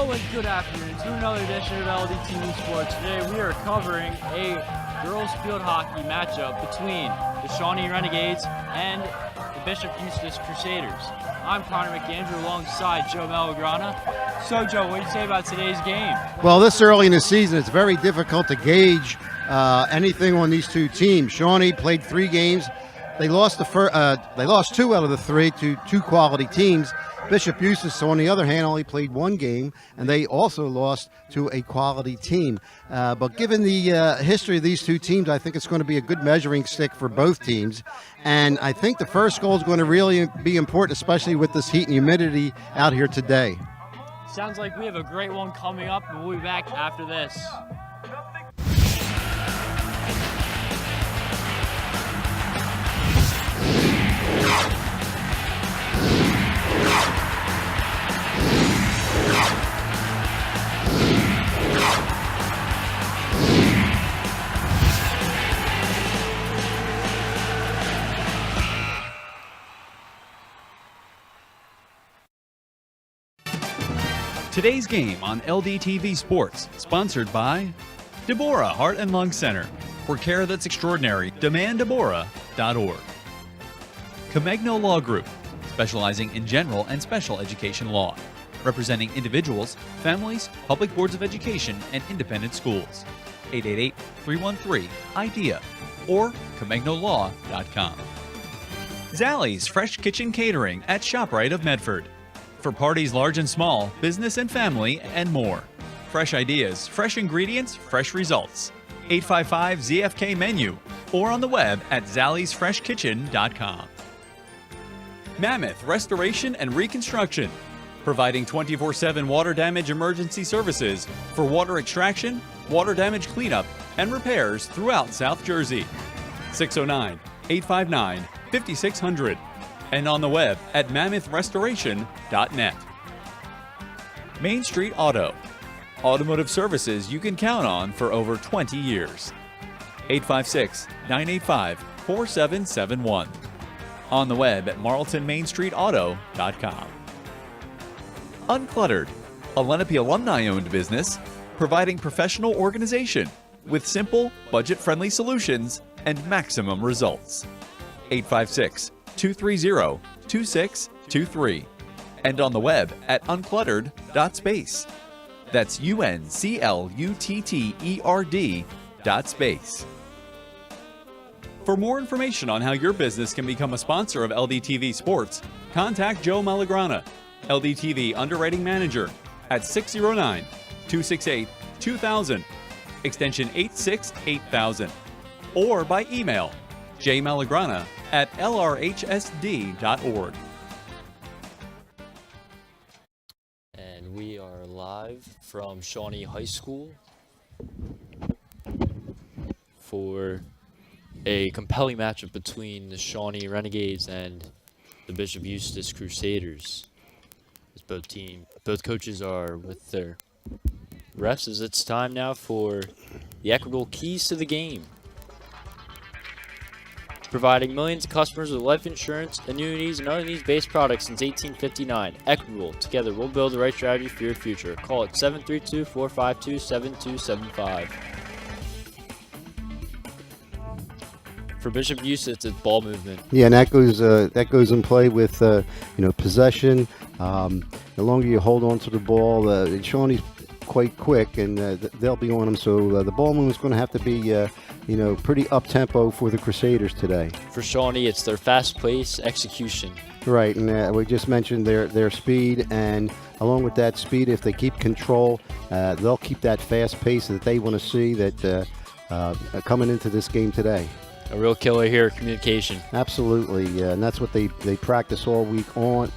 Hello and good afternoon to another edition of LDTV Sports. Today we are covering a girls field hockey matchup between the Shawnee Renegades and the Bishop Eustace Crusaders. I'm Connor McAndrew alongside Joe Malagrana. So Joe, what do you say about today's game? Well, this early in the season, it's very difficult to gauge anything on these two teams. Shawnee played 3 games. They lost they lost 2 out of the 3 to 2 quality teams. Bishop Eustace, on the other hand, only played 1 game, and they also lost to a quality team. But given the history of these two teams, I think it's going to be a good measuring stick for both teams. And I think the first goal is going to really be important, especially with this heat and humidity out here today. Sounds like we have a great one coming up, and we'll be back after this. Today's game on LDTV Sports, sponsored by Deborah Heart and Lung Center. For care that's extraordinary, demanddeborah.org. Comegno Law Group, specializing in general and special education law, representing individuals, families, public boards of education, and independent schools. 888-313-IDEA or ComegnoLaw.com. Zallie's Fresh Kitchen Catering at ShopRite of Medford. For parties large and small, business and family, and more. Fresh ideas, fresh ingredients, fresh results. 855-ZFK-MENU or on the web at zalliesfreshkitchen.com. Mammoth Restoration and Reconstruction, providing 24/7 water damage emergency services for water extraction, water damage cleanup, and repairs throughout South Jersey. 609-859-5600 and on the web at mammothrestoration.net. Main Street Auto, automotive services you can count on for over 20 years. 856-985-4771. On the web at marltonmainstreetauto.com. Uncluttered, a Lenape alumni-owned business providing professional organization with simple, budget-friendly solutions and maximum results. 856-230-2623 and on the web at uncluttered.space. That's UNCLUTTERD.space. For more information on how your business can become a sponsor of LDTV Sports, contact Joe Malagrana, LDTV Underwriting Manager, at 609-268-2000, extension 868,000, or by email jmalagrana@lrhsd.org. And we are live from Shawnee High School for a compelling matchup between the Shawnee Renegades and the Bishop Eustace Crusaders. As both coaches are with their refs, as it's time now for the Equitable Keys to the Game. Providing millions of customers with life insurance, annuities, and other needs-based products since 1859. Equitable. Together, we'll build the right strategy for your future. Call it 732-452-7275. For Bishop Eustace, it's ball movement. Yeah, and that goes in play with possession. The longer you hold on to the ball, Shawnee's quite quick, and they'll be on them. So the ball movement's going to have to be pretty up tempo for the Crusaders today. For Shawnee, it's their fast pace execution. Right, and we just mentioned their speed, and along with that speed, if they keep control, they'll keep that fast pace that they want to see that coming into this game today. A real killer here, communication. Absolutely, and that's what they practice all week long.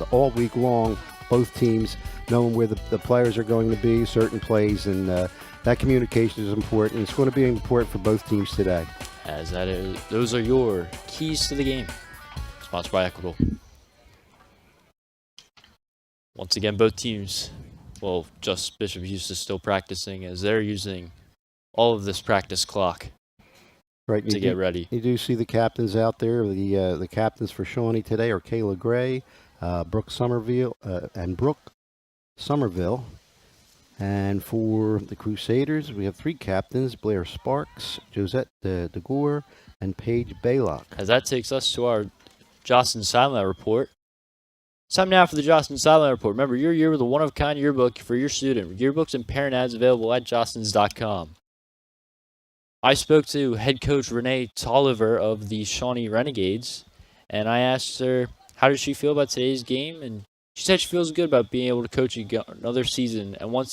Both teams knowing where the players are going to be, certain plays, and that communication is important. It's going to be important for both teams today. As that is, those are your keys to the game. Sponsored by Equitable. Once again, both teams, well, just Bishop Eustace still practicing, as they're using all of this practice clock. Right, to get ready. You do see the captains out there. The captains for Shawnee today are Kayla Gray, Brooke Somerville, And for the Crusaders, we have 3 captains: Blair Sparks, Josette DeGore, and Paige Baylock. As that takes us to our Jocelyn Sideline Report. It's time now for the Jocelyn Sideline Report. Remember, your year with a one-of-a-kind yearbook for your student. Yearbooks and parent ads available at jocelyns.com. I spoke to head coach Renee Tolliver of the Shawnee Renegades, and I asked her how does she feel about today's game, and she said she feels good about being able to coach another season, and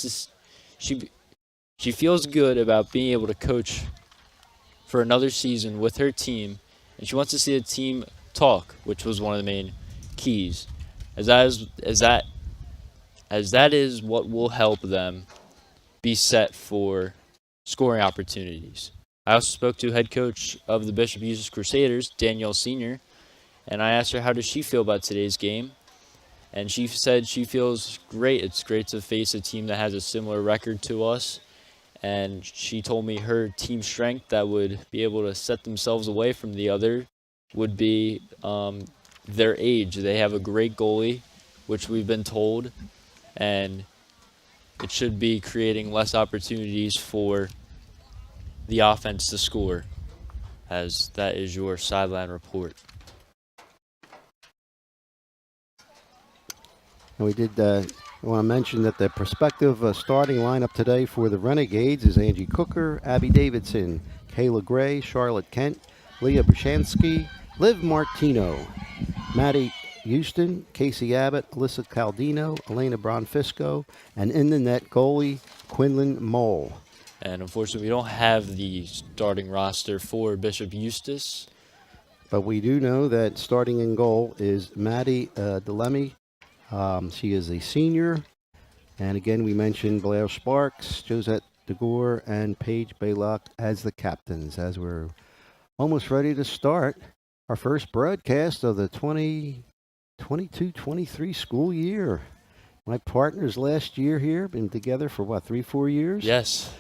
she feels good about being able to coach for another season with her team, and she wants to see the team talk, which was one of the main keys, as that is what will help them be set for scoring opportunities. I also spoke to head coach of the Bishop Eustace Crusaders, Danielle Sr., and I asked her how does she feel about today's game, and she said she feels great. It's great to face a team that has a similar record to us, and she told me her team strength that would be able to set themselves away from the other would be their age. They have a great goalie, which we've been told, and it should be creating less opportunities for the offense to score, as that is your sideline report. And we did want to mention that the prospective starting lineup today for the Renegades is Angie Cooker, Abby Davidson, Kayla Gray, Charlotte Kent, Leah Brushansky, Liv Martino, Maddie Houston, Casey Abbott, Alyssa Caldino, Elena Bronfisco, and in the net goalie Quinlan Mole. And unfortunately, we don't have the starting roster for Bishop Eustace. But we do know that starting in goal is Maddie Delemy. She is a senior. And again, we mentioned Blair Sparks, Josette DeGore, and Paige Baylock as the captains, as we're almost ready to start our first broadcast of the 2022-23 school year. My partners last year here, been together for what, 3-4 years? Yes.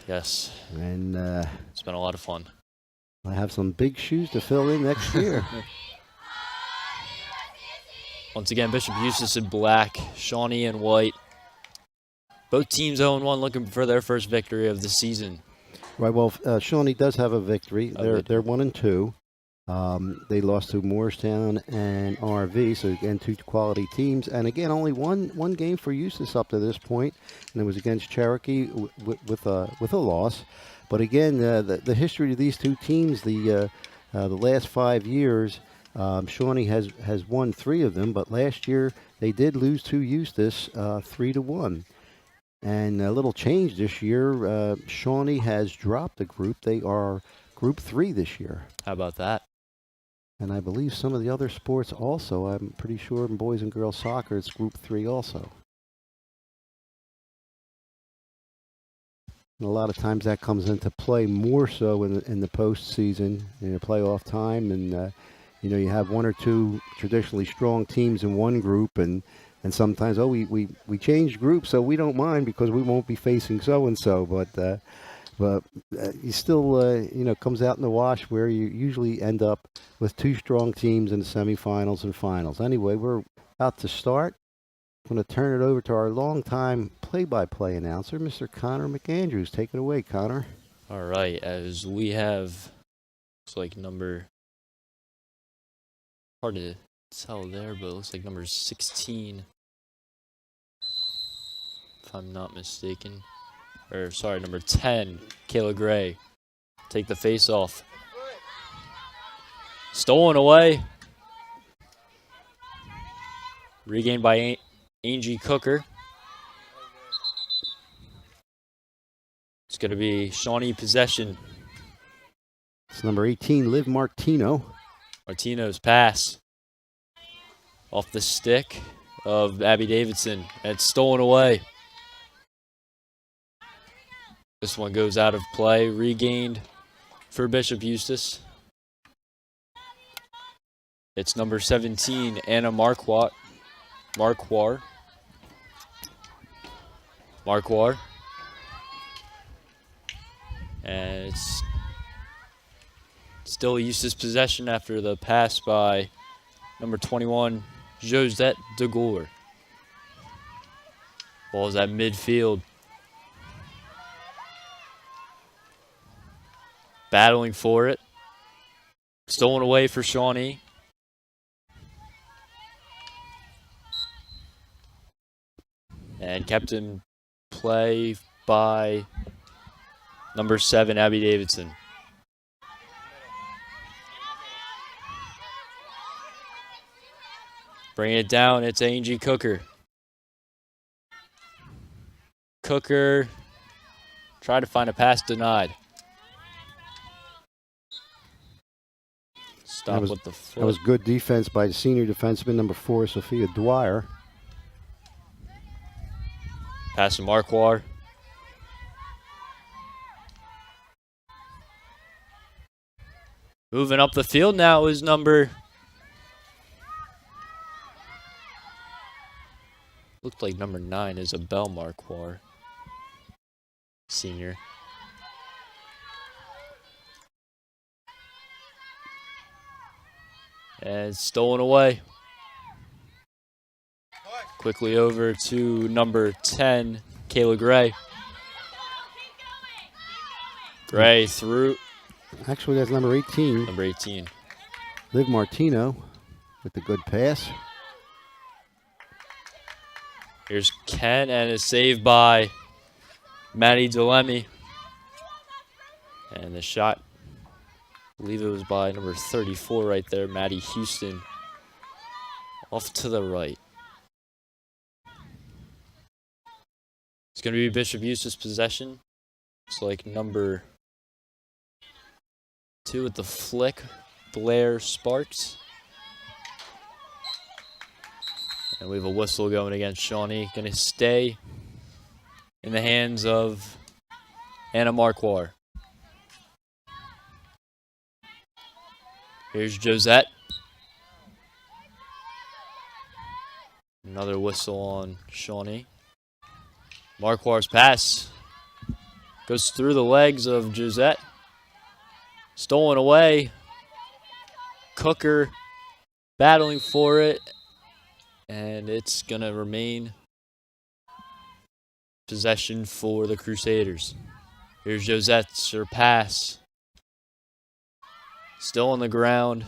And It's been a lot of fun. I have some big shoes to fill in next year. Once again, Bishop Eustace in black, Shawnee in white. Both teams 0-1, looking for their first victory of the season. Right, well, Shawnee does have a victory. They're 1-2. They lost to Morristown and RV, so again, 2 quality teams. And again, only one game for Eustace up to this point, and it was against Cherokee with a loss. But again, the history of these 2 teams, the last 5 years, Shawnee has won 3 of them, but last year they did lose to Eustace 3-1. And a little change this year, Shawnee has dropped a group. They are Group 3 this year. How about that? And I believe some of the other sports also. I'm pretty sure in boys and girls soccer, it's Group 3 also. And a lot of times that comes into play more so in the postseason, in the playoff time. And, you have 1 or 2 traditionally strong teams in one group. And sometimes, we changed groups, so we don't mind because we won't be facing so-and-so. But you still, comes out in the wash where you usually end up with 2 strong teams in the semifinals and finals. Anyway, we're about to start. I'm going to turn it over to our longtime play-by-play announcer, Mr. Connor McAndrews. Take it away, Connor. All right, as we have, looks like hard to tell there, but it looks like number 16, if I'm not mistaken. Or, sorry, number 10, Kayla Gray. Take the face off. Stolen away. Regained by Angie Cooker. It's going to be Shawnee possession. It's number 18, Liv Martino. Martino's pass. Off the stick of Abby Davidson. And it's stolen away. This one goes out of play, regained for Bishop Eustace. It's number 17, Anna Marquardt. And it's still Eustace possession after the pass by number 21, Josette DeGore. Ball's at midfield. battling for it. Stolen away for Shawnee. And kept in play by number 7, Abby Davidson. Bringing it down, it's Angie Cooker. Cooker tried to find a pass, denied. Stop with the foot. That was good defense by the senior defenseman, number 4, Sophia Dwyer. Pass to Marquardt. Moving up the field now is number... Looked like number 9, Isabel Marquardt. Senior. And stolen away. Quickly over to number 10, Kayla Gray. Gray through. Actually, that's number 18. Number 18. Liv Martino with the good pass. Here's Ken, and it's saved by Maddie Delemy. And the shot, I believe it was by number 34 right there, Maddie Houston. Off to the right. It's going to be Bishop Eustace possession. It's like number 2 with the flick, Blair Sparks. And we have a whistle going against Shawnee. Going to stay in the hands of Anna Marquardt. Here's Josette. Another whistle on Shawnee. Marquardt's pass goes through the legs of Josette. Stolen away. Cooker battling for it. And it's going to remain possession for the Crusaders. Here's Josette's her pass. Still on the ground.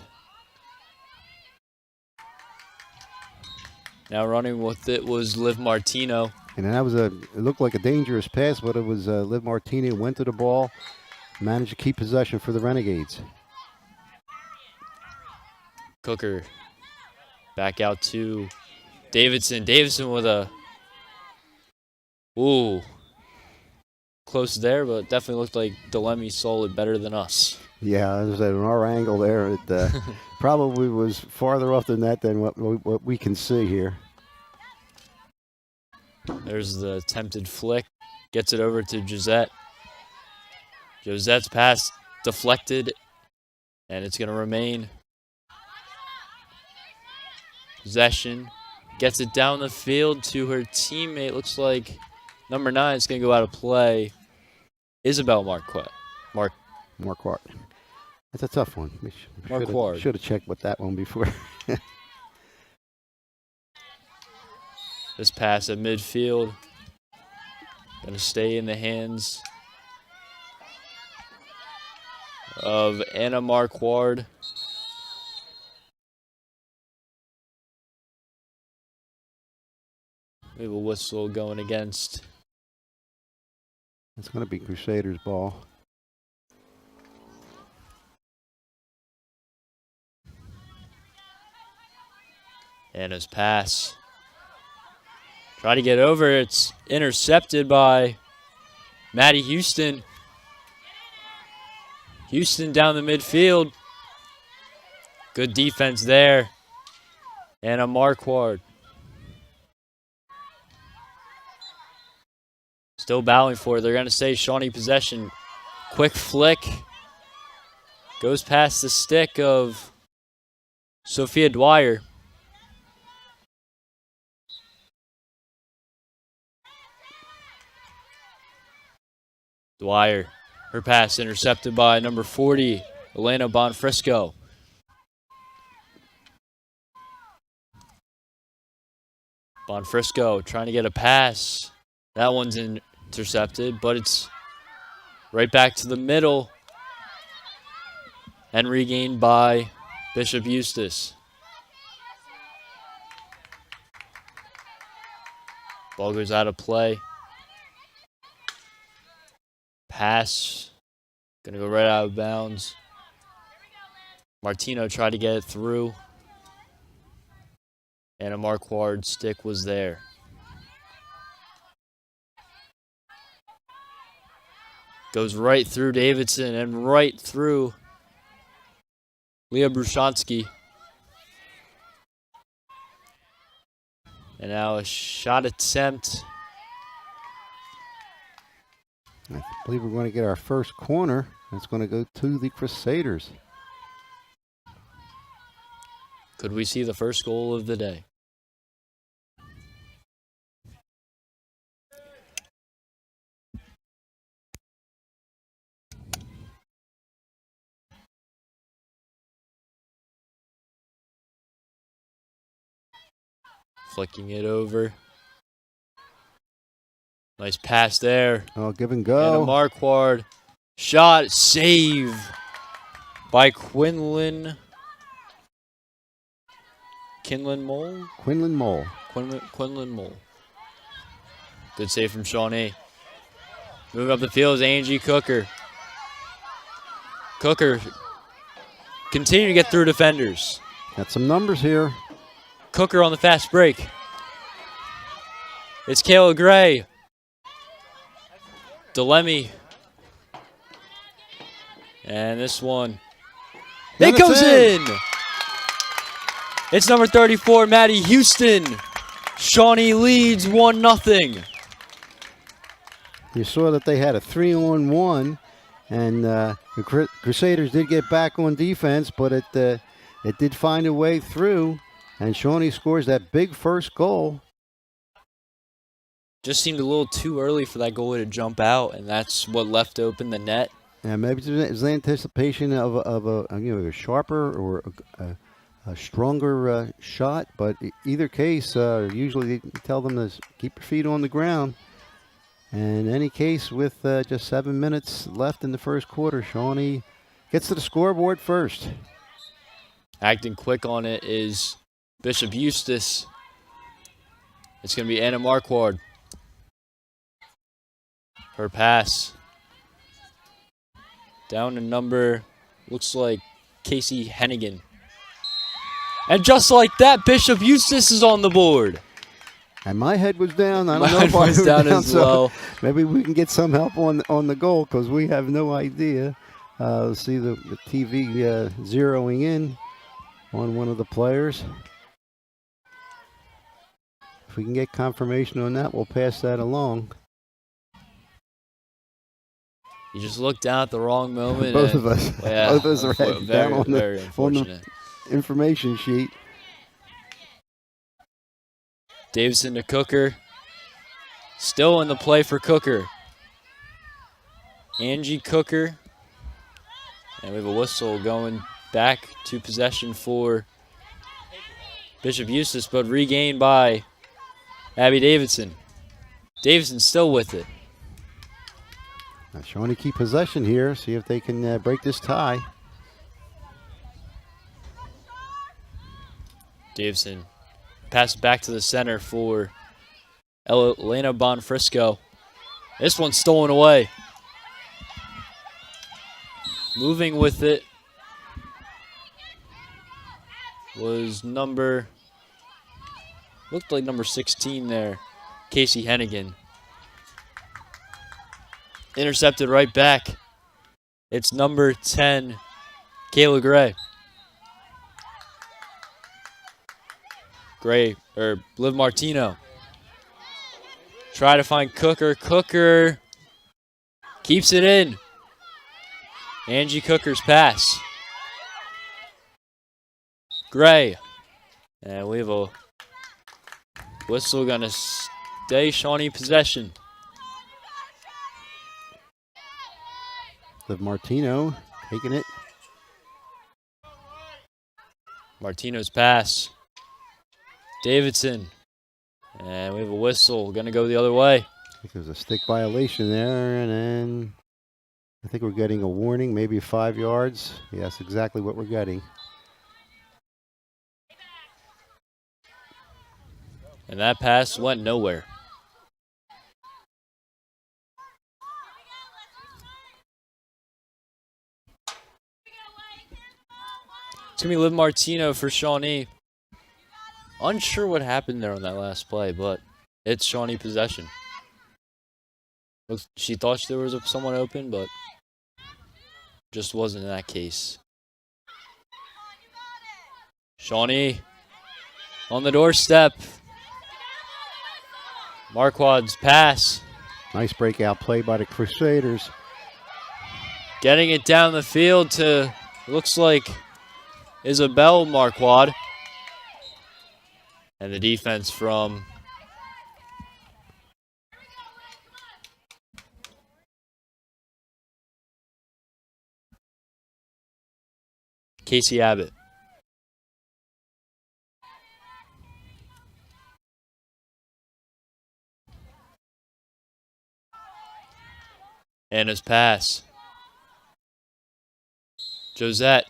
Now running with it was Liv Martino. And that was it looked like a dangerous pass, but it was Liv Martino went to the ball, managed to keep possession for the Renegades. Cooker back out to Davidson. Davidson with a, close there, but definitely looked like Delemy saw it better than us. Yeah, it was at our angle there. It probably was farther off the net than what we can see here. There's the attempted flick. Gets it over to Josette. Josette's pass deflected, and it's going to remain possession. Gets it down the field to her teammate. Looks like number 9 is going to go out of play. Isabel Marquardt. Marquardt. That's a tough one. We Marquardt. should have checked with that one before. This pass at midfield. Going to stay in the hands of Anna Marquardt. We have a whistle going against. It's going to be Crusaders' ball. Anna's pass. Try to get over. It's intercepted by Maddie Houston. Houston down the midfield. Good defense there. Anna Marquardt. Still battling for it. They're going to say Shawnee possession. Quick flick. Goes past the stick of Sophia Dwyer. Dwyer, her pass intercepted by number 40, Elena Bonfrisco. Bonfrisco trying to get a pass. That one's intercepted, but it's right back to the middle. and regained by Bishop Eustace. Ball goes out of play. Pass. Gonna go right out of bounds. Martino tried to get it through. And a Marquard stick was there. Goes right through Davidson and right through Leah Brushansky. And now a shot attempt. I believe we're going to get our first corner. It's going to go to the Crusaders. Could we see the first goal of the day? Flicking it over. Nice pass there. Oh, give and And go. a Marquard shot, save by Quinlan Mole. Quinlan Mole. Quinlan Mole. Good save from Shawnee. Moving up the field is Angie Cooker. Cooker continue to get through defenders. Got some numbers here. Cooker on the fast break. It's Kayla Gray. Delemy. And this one. And It goes it's in. in. It's number 34, Maddie Houston. Shawnee leads 1-0. You saw that they had a 3-on-1, and the Crusaders did get back on defense, but it did find a way through, and Shawnee scores that big first goal. Just seemed a little too early for that goalie to jump out, and that's what left open the net. And maybe it was the anticipation of a sharper or a stronger shot, but either case, usually they tell them to keep your feet on the ground. And in any case, with just 7 minutes left in the first quarter, Shawnee gets to the scoreboard first. Acting quick on it is Bishop Eustace. It's going to be Anna Marquard. Her pass. Down to number, looks like Casey Hennigan. And just like that, Bishop Eustace is on the board. And my head was down. I don't know Mine if I was down as so well. Maybe we can get some help on the goal because we have no idea. See the TV zeroing in on one of the players. If we can get confirmation on that, we'll pass that along. You just looked down at the wrong moment. Both of us. Yeah, Both of us are heading down on very the unfortunate. information sheet. Davidson to Cooker. Still in the play for Cooker. Angie Cooker. And we have a whistle going back to possession for Bishop Eustace, but regained by Abby Davidson. Davidson still with it. Now Shawnee keep possession here. See if they can break this tie. Davidson pass back to the center for Elena Bonfrisco. This one's stolen away. Moving with it was looked like number 16 there, Casey Hennigan. Intercepted right back. It's number 10, Kayla Gray. Liv Martino. Try to find Cooker. Cooker keeps it in. Angie Cooker's pass. Gray. And we have a whistle going to stay Shawnee possession. Liv Martino taking it. Martino's pass. Davidson. And we have a whistle. Going to go the other way. I think there's a stick violation there, and then I think we're getting a warning, maybe 5 yards. Yes, exactly what we're getting. And that pass went nowhere. It's going to be Liv Martino for Shawnee. Unsure what happened there on that last play, but it's Shawnee possession. She thought there was someone open, but just wasn't in that case. Shawnee on the doorstep. Marquard's pass. Nice breakout play by the Crusaders. Getting it down the field to, looks like, Isabel Marquard. And the defense from Casey Abbott. And his pass. Josette.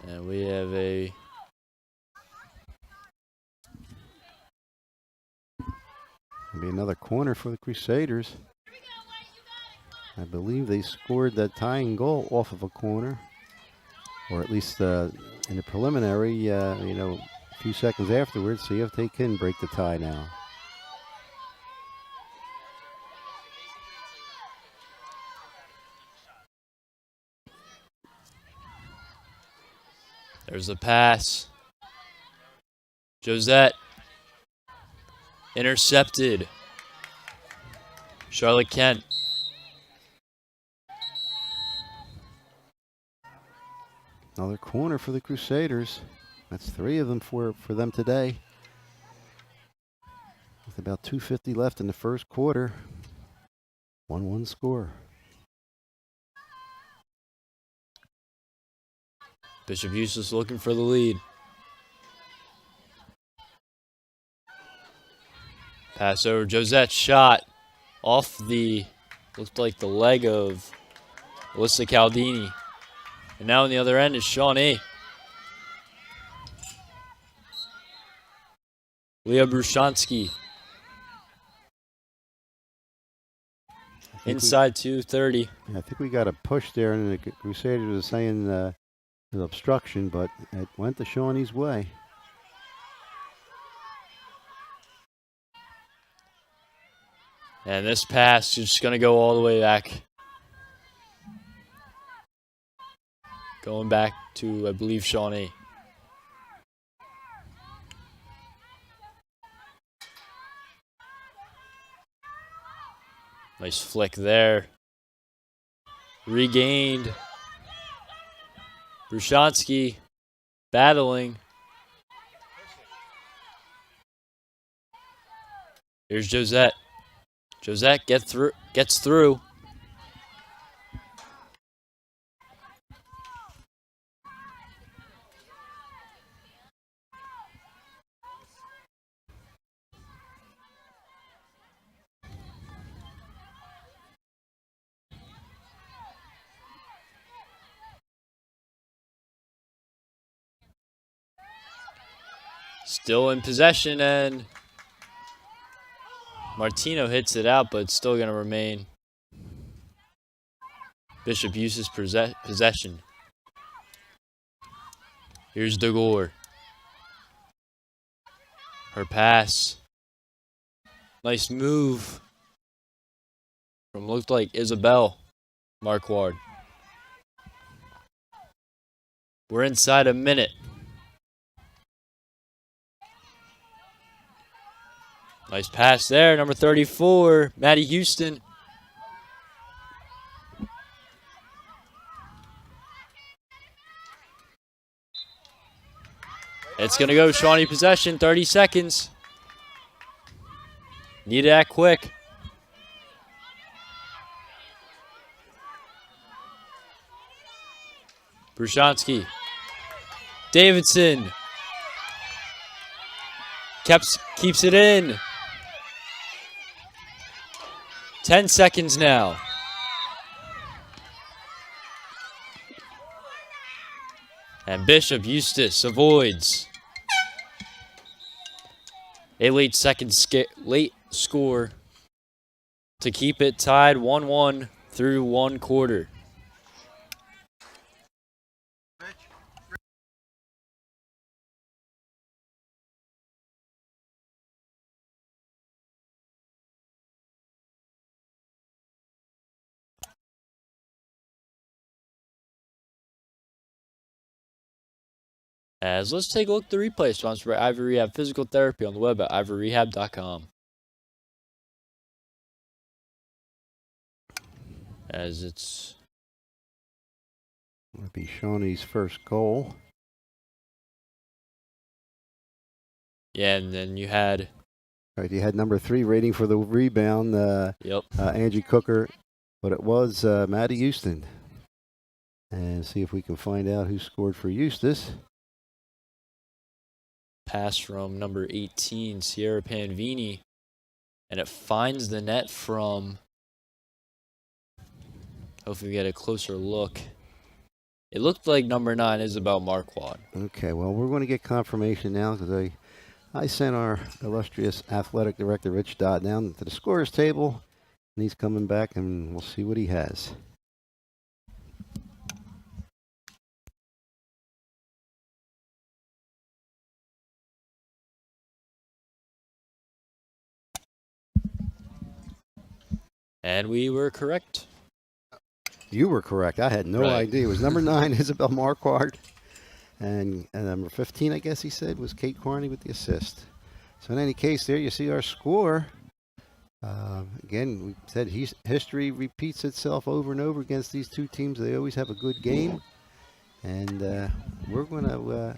And we have a Be another corner for the Crusaders. I believe they scored that tying goal off of a corner, or at least in the preliminary, a few seconds afterwards. See if they can break the tie now. There's a pass. Josette. Intercepted. Charlotte Kent. Another corner for the Crusaders. That's 3 of them for them today. With about 2:50 left in the first quarter. 1-1 score. Bishop Eustace looking for the lead. Pass over. Josette shot off the, looked like the leg of Alyssa Caldini. And now on the other end is Shawnee. Leah Brushansky. Inside 2:30. I think we got a push there, and the Crusaders was saying an obstruction, but it went the Shawnee's way. And this pass is just going to go all the way back. Going back to, I believe, Shawnee. Nice flick there. Regained. Brushansky battling. Here's Josette. Josette gets through. Still in possession, and Martino hits it out, but it's still going to remain Bishop Eustace possession. Here's DeGore. Her pass. Nice move from, looked like, Isabel Marquard. We're inside a minute. Nice pass there, number 34, Maddie Houston. It's going to go Shawnee possession, 30 seconds. Need to act quick. Brushansky. Davidson. Keeps it in. 10 seconds now. And Bishop Eustace avoids. A late score to keep it tied 1-1 through one quarter. As let's take a look at the replay sponsored by Ivory Rehab Physical Therapy on the web at ivoryrehab.com. As it's Would be Shawnee's first goal. yeah, and then you had Right, you had number 3 rating for the rebound, Angie Cooker, but it was Maddie Houston. And see if we can find out who scored for Eustace. pass from number 18, Sierra Panvini, and it finds the net from, hopefully we get a closer look. It looked like number 9, Isabel Marquardt. Okay, well, we're going to get confirmation now because I sent our illustrious athletic director, Rich Dodd, down to the scorer's table, and he's coming back, and we'll see what he has. And we were correct. You were correct. I had no idea. It was number 9, Isabel Marquardt, and number 15, I guess he said, was Kate Carney with the assist. So in any case, there you see our score. Again, we said history repeats itself over and over against these two teams. They always have a good game, and we're going to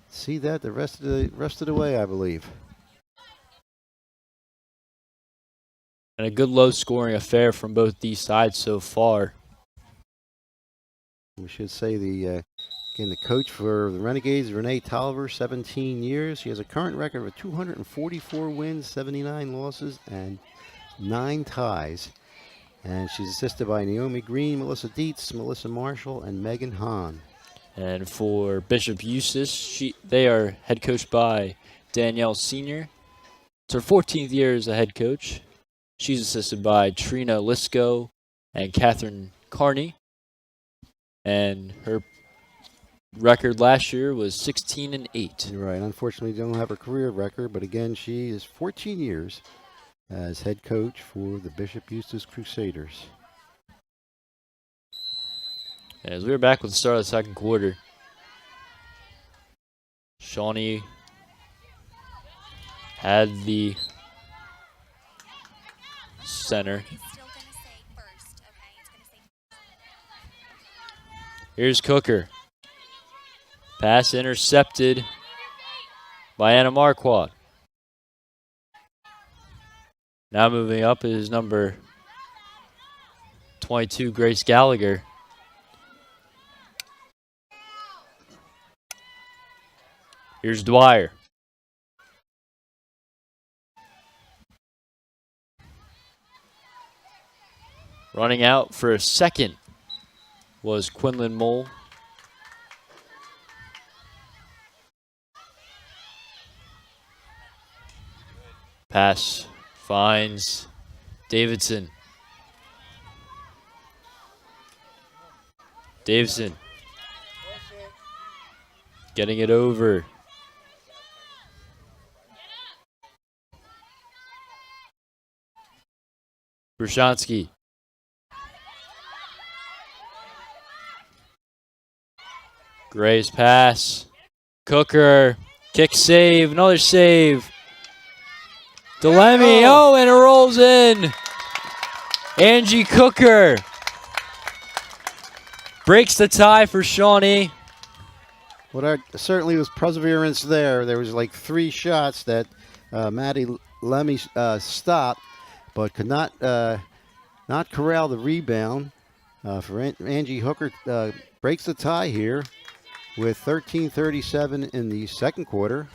see that the rest of the way, I believe. And a good low-scoring affair from both these sides so far. We should say again, the coach for the Renegades, Renee Tolliver, 17 years. She has a current record of 244 wins, 79 losses, and 9 ties. And she's assisted by Naomi Green, Melissa Dietz, Melissa Marshall, and Megan Hahn. And for Bishop Eustace, they are head coached by Danielle Senior. It's her 14th year as a head coach. She's assisted by Trina Lisco and Catherine Carney. And her record last year was 16-8. You're right. Unfortunately, don't have a career record, but again, she is 14 years as head coach for the Bishop Eustace Crusaders. As we are back with the start of the second quarter, Shawnee had the center. Here's Cooker. Pass intercepted by Anna Marquardt. Now moving up is number 22, Grace Gallagher. Here's Dwyer. Running out for a second was Quinlan Mole. Pass finds Davidson. Davidson getting it over. Brushansky. Gray's pass. Cooker. Kick save. Another save. Delemy. Oh, and it rolls in. Angie Cooker breaks the tie for Shawnee. Well, there certainly was perseverance there. There was like 3 shots that Maddie Lemmy stopped, but could not corral the rebound. For Angie Hooker breaks the tie here with 13:37 in the second quarter.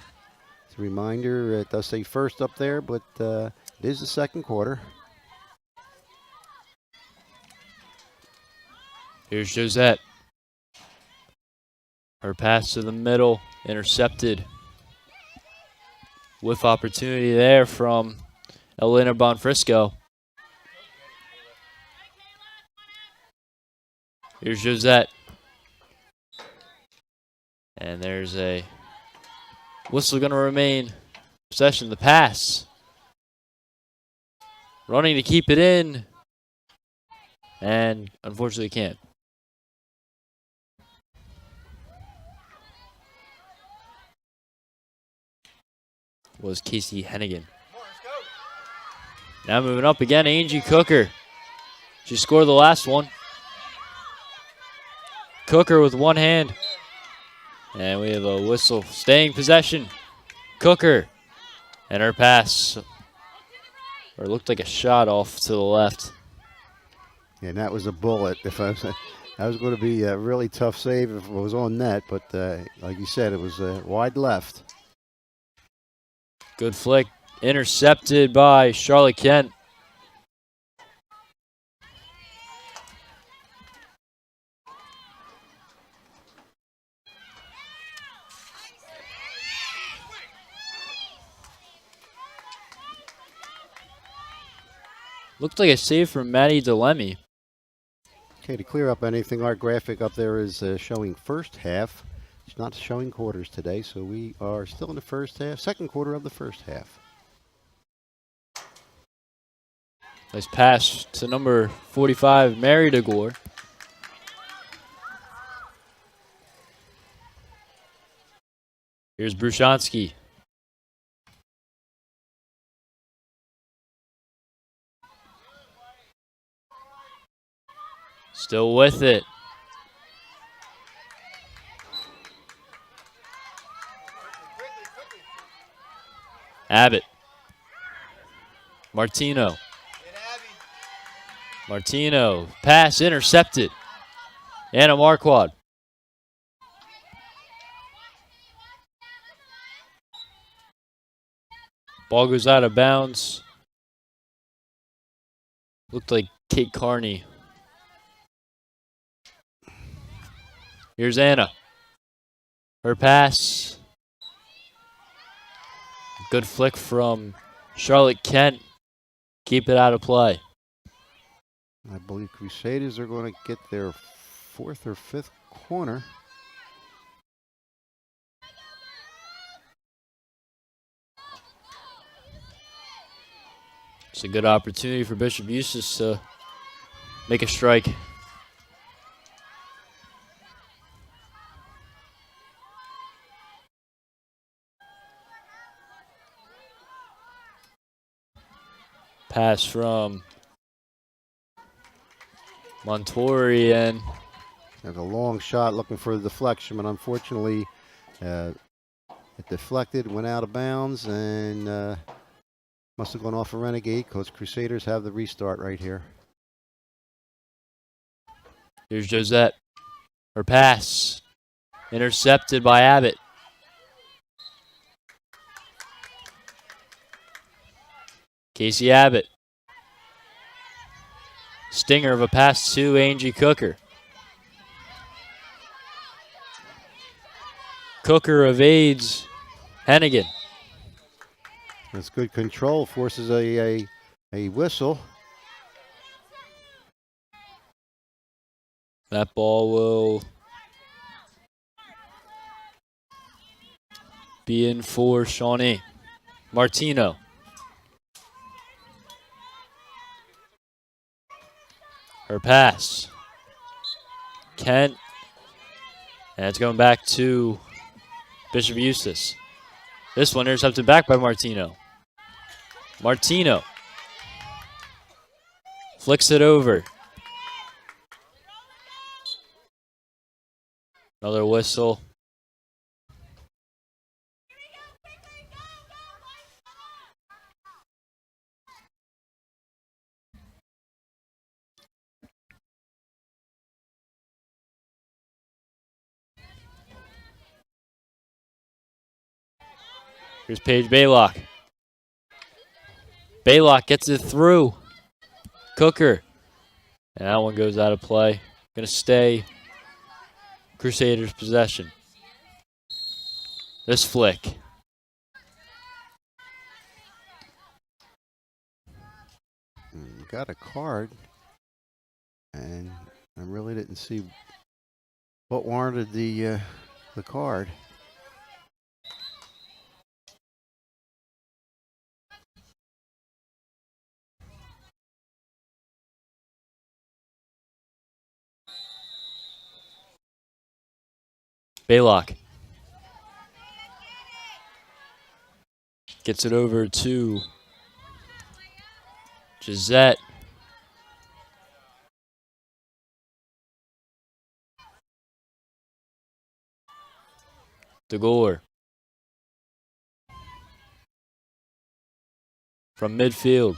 As a reminder, it does say first up there, but it is the second quarter. Here's Josette. Her pass to the middle, intercepted. With opportunity there from Elena Bonfrisco. Here's Josette. And there's a whistle going to remain. Possession, the pass. Running to keep it in. And unfortunately can't. Was Casey Hennigan. Now moving up again, Angie Cooker. She scored the last one. Cooker with one hand. And we have a whistle. Staying possession. Cooker. And her pass. Or it looked like a shot off to the left. Yeah, and that was a bullet. If I was, that was going to be a really tough save if it was on net, but like you said, it was wide left. Good flick. Intercepted by Charlotte Kent. Looked like a save from Maddie DeLemme. Okay, to clear up anything, our graphic up there is showing first half. It's not showing quarters today, so we are still in the first half, second quarter of the first half. Nice pass to number 45, Mary DeGore. Here's Brushansky. Still with it. Abbott. Martino. Martino. Pass intercepted. Anna Marquardt. Ball goes out of bounds. Looked like Kate Carney. Here's Anna. Her pass. Good flick from Charlotte Kent. Keep it out of play. I believe Crusaders are going to get their fourth or fifth corner. It's a good opportunity for Bishop Eustace to make a strike. Pass from Montori, and there's a long shot looking for the deflection, but unfortunately it deflected, went out of bounds, and must have gone off a Renegade because Crusaders have the restart right here. Here's Josette. Her pass intercepted by Abbott. Casey Abbott. Stinger of a pass to Angie Cooker. Cooker evades Hennigan. That's good control, forces a whistle. That ball will be in for Shawnee. Martino. Her pass. Kent. And it's going back to Bishop Eustace. This one intercepted back by Martino. Martino. Flicks it over. Another whistle. Here's Paige Baylock. Baylock gets it through. Cooker. And that one goes out of play. Going to stay Crusaders' possession. This flick. Got a card, and I really didn't see what warranted the card. Baylock gets it over to Gisette. DeGore from midfield.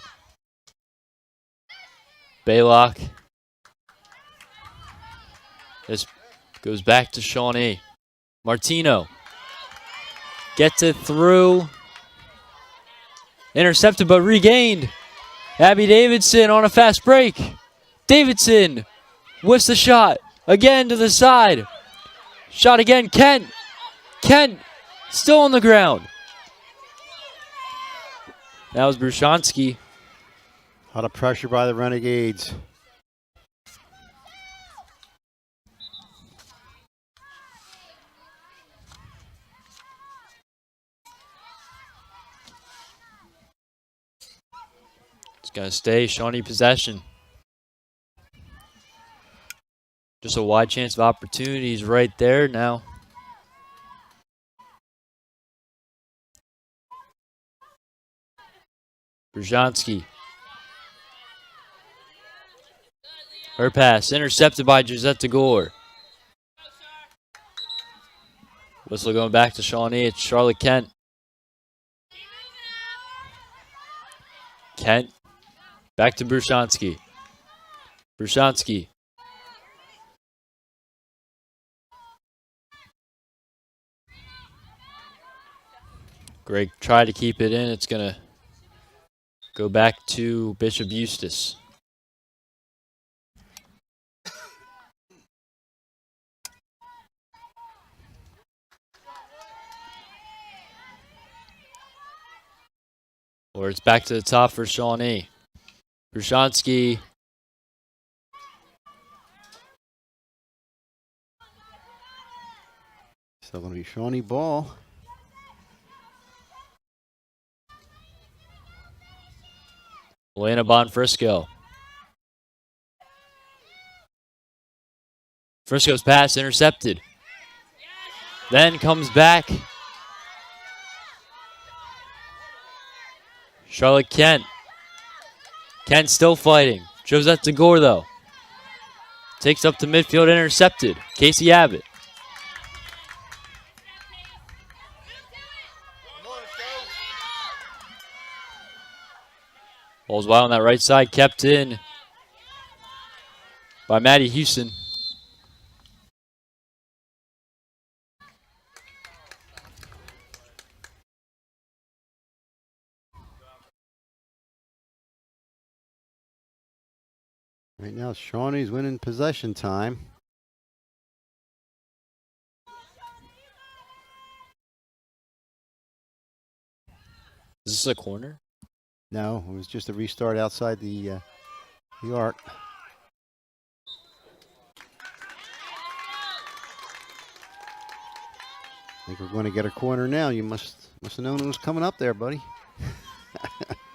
Baylock. This goes back to Shawnee. Martino gets it through. Intercepted but regained. Abby Davidson on a fast break. Davidson whiffs the shot. Again to the side. Shot again. Kent. Kent still on the ground. That was Brushansky. A lot of pressure by the Renegades. It's going to stay Shawnee possession. Just a wide chance of opportunities right there now. Brzezinski. Her pass intercepted by Gisette DeGore. Whistle going back to Shawnee. It's Charlotte Kent. Kent. Back to Brushansky. Brushansky. Greg tried to keep it in. It's going to go back to Bishop Eustace. Or it's back to the top for Shawnee. Brushansky. Still going to be Shawnee ball. Elena Bonfrisco. Frisco's pass intercepted. Then comes back. Charlotte Kent. Kent still fighting. Josette DeGore though. Takes up to midfield, intercepted. Casey Abbott. Ball's wide on that right side, kept in by Maddie Houston. Right now, Shawnee's winning possession time. Is this a corner? No, it was just a restart outside the arc. I think we're going to get a corner now. You must have known it was coming up there, buddy.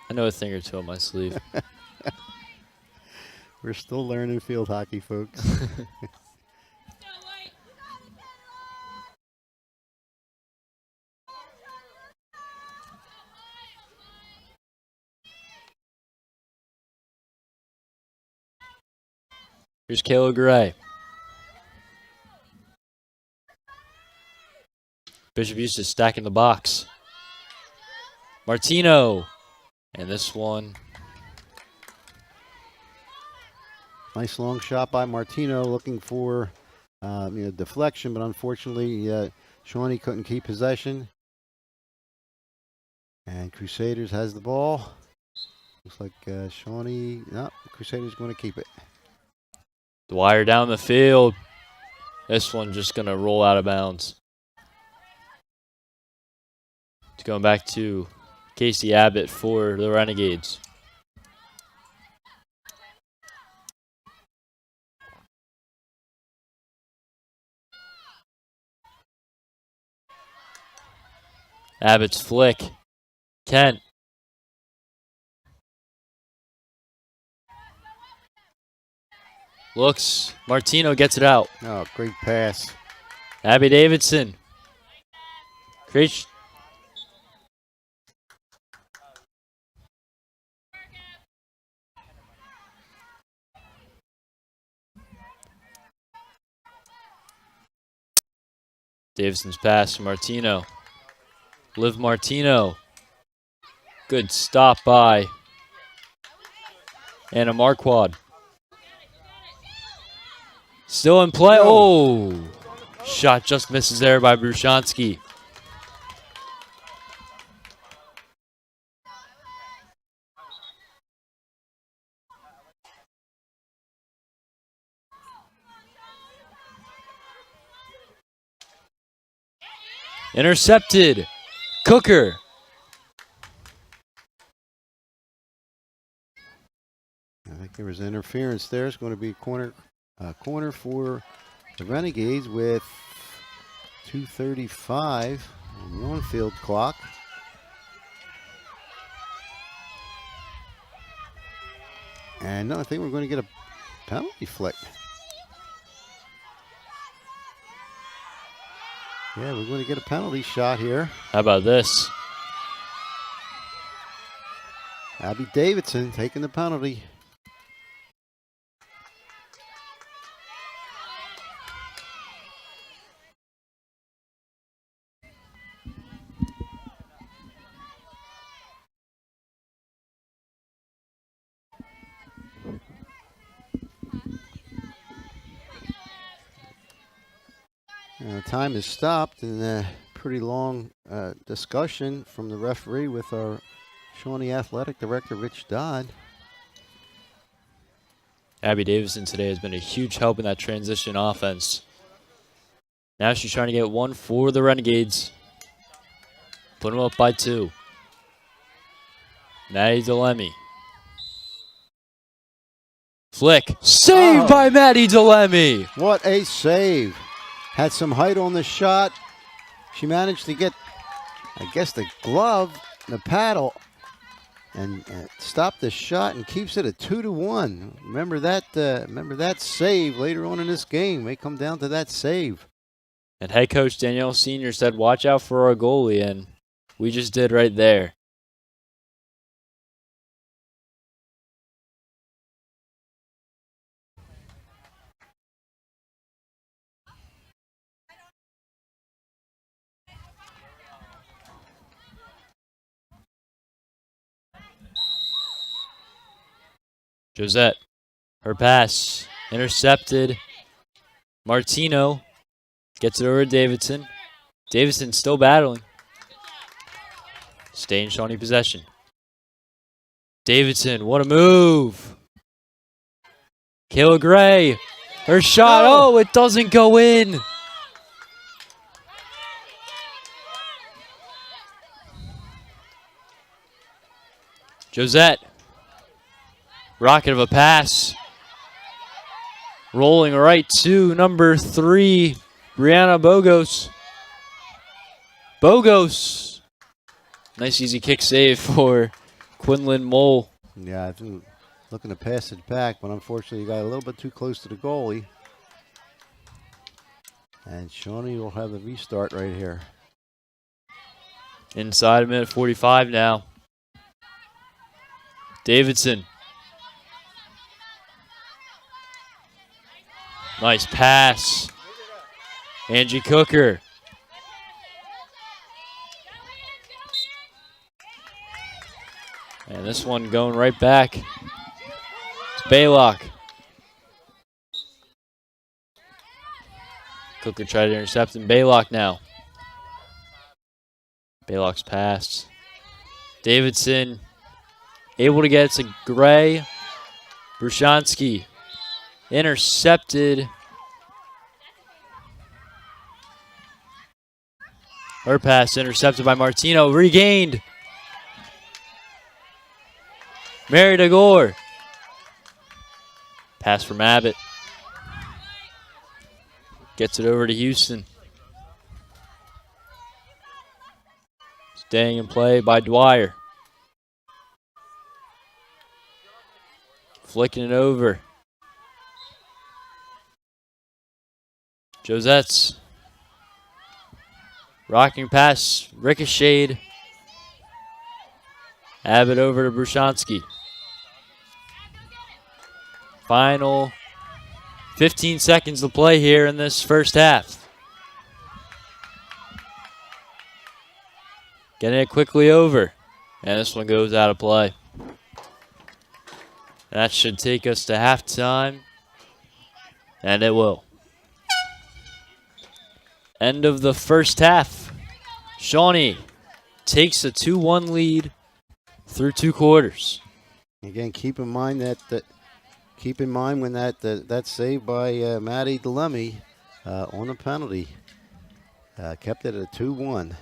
I know a thing or two on my sleeve. We're still learning field hockey, folks. Here's Kayla Gray. Bishop Eustace stacking the box. Martino. And this one. Nice long shot by Martino, looking for deflection, but unfortunately Shawnee couldn't keep possession. And Crusaders has the ball. Looks like Shawnee, no, Crusaders going to keep it. Dwyer down the field. This one just going to roll out of bounds. It's going back to Casey Abbott for the Renegades. Abbott's flick. Kent. Looks. Martino gets it out. Oh, great pass. Abby Davidson. Great. Davidson's pass to Martino. Liv Martino. Good stop by Anna Marquardt. Still in play. Oh! Shot just misses there by Brushansky. Intercepted. Cooker. I think there was interference there. It's going to be a corner for the Renegades with 2:35 on the on-field clock. And no, I think we're going to get a penalty flick. Yeah, we're going to get a penalty shot here. How about this? Abby Davidson taking the penalty. Time has stopped, and a pretty long discussion from the referee with our Shawnee Athletic Director, Rich Dodd. Abby Davidson today has been a huge help in that transition offense. Now she's trying to get one for the Renegades. Put them up by 2. Maddie DeLemme. Flick. Saved by Maddie DeLemme. What a save. Had some height on the shot. She managed to get, I guess, the glove, the paddle, and stop the shot and keeps it at 2-1. Remember that save later on in this game. May come down to that save. And head coach Danielle Sr. said, watch out for our goalie, and we just did right there. Josette, her pass, intercepted. Martino gets it over to Davidson. Davidson still battling. Stay in Shawnee possession. Davidson, what a move. Kayla Gray, her shot, oh, it doesn't go in. Josette. Rocket of a pass. Rolling right to number 3, Brianna Bogos. Bogos. Nice easy kick save for Quinlan Mole. Yeah, I've been looking to pass it back, but unfortunately you got a little bit too close to the goalie. And Shawnee will have the restart right here. Inside a minute 45 now. Davidson. Nice pass. Angie Cooker. And this one going right back. It's Baylock. Cooker tried to intercept and Baylock now. Baylock's pass. Davidson able to get it to Gray. Brushansky. Intercepted. Her pass intercepted by Martino. Regained. Mary DeGore. Pass from Abbott. Gets it over to Houston. Staying in play by Dwyer. Flicking it over. Josettes. Rocking pass. Ricocheted. Abbott over to Brushansky. Final 15 seconds to play here in this first half. Getting it quickly over. And this one goes out of play. That should take us to halftime. And it will. End of the first half. Shawnee takes a 2-1 lead through 2 quarters. Again, keep in mind when that save by Maddie DeLemme on a penalty kept it at a 2-1.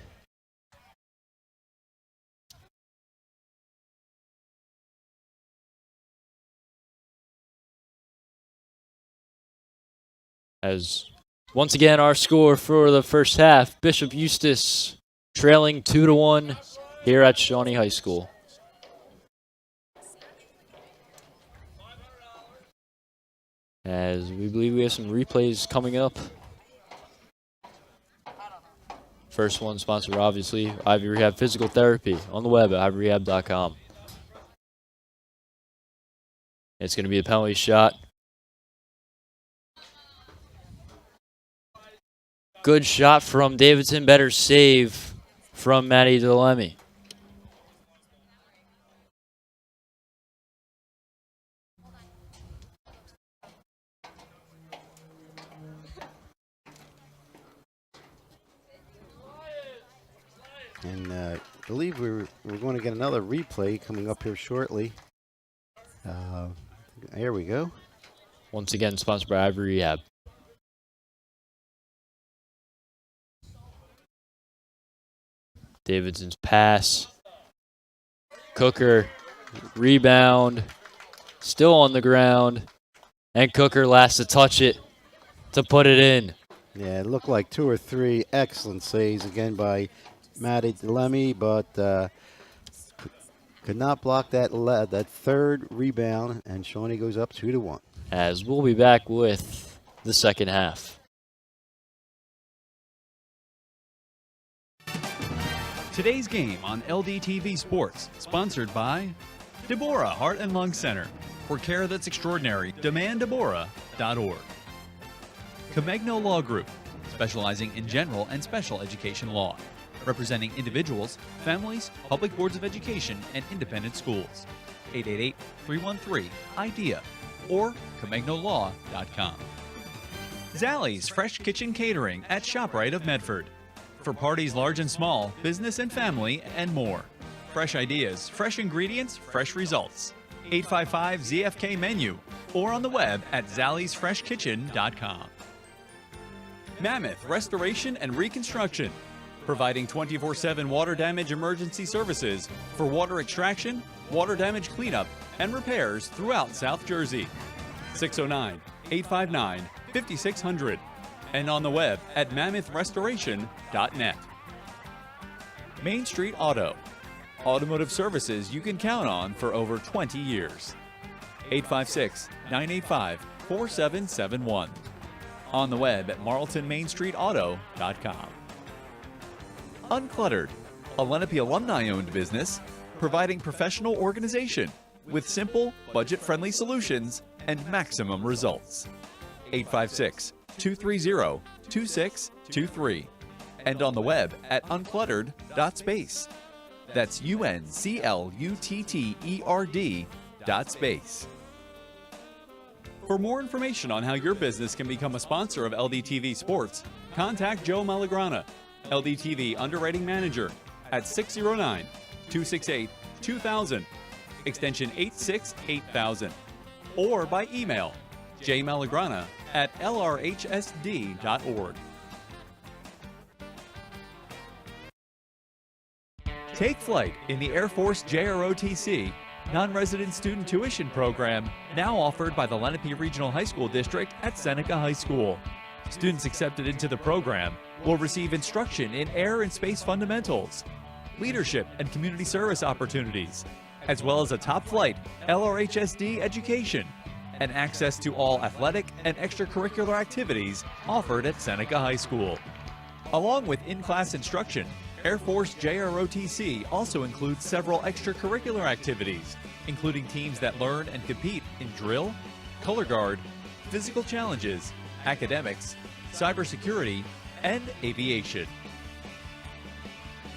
As once again our score for the first half, Bishop Eustace trailing 2-1 here at Shawnee High School. As we believe we have some replays coming up. First one sponsored obviously Ivy Rehab Physical Therapy on the web at ivyrehab.com. It's going to be a penalty shot. Good shot from Davidson. Better save from Maddie DeLemme. And I believe we're going to get another replay coming up here shortly. Here we go. Once again, sponsored by Ivy Rehab. Davidson's pass. Cooker, rebound, still on the ground. And Cooker last to touch it to put it in. Yeah, it looked like 2 or 3 excellent saves again by Maddie DeLemme, but could not block that third rebound, and Shawnee goes up 2-1. As we'll be back with the second half. Today's game on LDTV Sports, sponsored by Deborah Heart and Lung Center. For care that's extraordinary, demanddeborah.org. Comegno Law Group, specializing in general and special education law, representing individuals, families, public boards of education, and independent schools. 888-313-IDEA or ComegnoLaw.com. Zallie's Fresh Kitchen Catering at ShopRite of Medford. For parties large and small, business and family, and more. Fresh ideas, fresh ingredients, fresh results. 855-ZFK menu or on the web at zalliesfreshkitchen.com. Mammoth Restoration and Reconstruction, providing 24/7 water damage emergency services for water extraction, water damage cleanup, and repairs throughout South Jersey. 609-859-5600 and on the web at mammothrestoration.net. Main Street Auto, automotive services you can count on for over 20 years. 856-985-4771. On the web at marltonmainstreetauto.com. Uncluttered, a Lenape alumni-owned business providing professional organization with simple, budget-friendly solutions and maximum results. 856-230-2623 and on the web at uncluttered.space. That's UNCLUTTERD.space. For more information on how your business can become a sponsor of LDTV Sports, contact Joe Malagrana, LDTV Underwriting Manager, at 609-268-2000, extension 868,000, or by email jmalagrana@lrhsd.org. Take flight in the Air Force JROTC non-resident student tuition program, now offered by the Lenape Regional High School District at Seneca High School. Students accepted into the program will receive instruction in air and space fundamentals, leadership and community service opportunities, as well as a top-flight LRHSD education and access to all athletic and extracurricular activities offered at Seneca High School. Along with in-class instruction, Air Force JROTC also includes several extracurricular activities, including teams that learn and compete in drill, color guard, physical challenges, academics, cybersecurity, and aviation.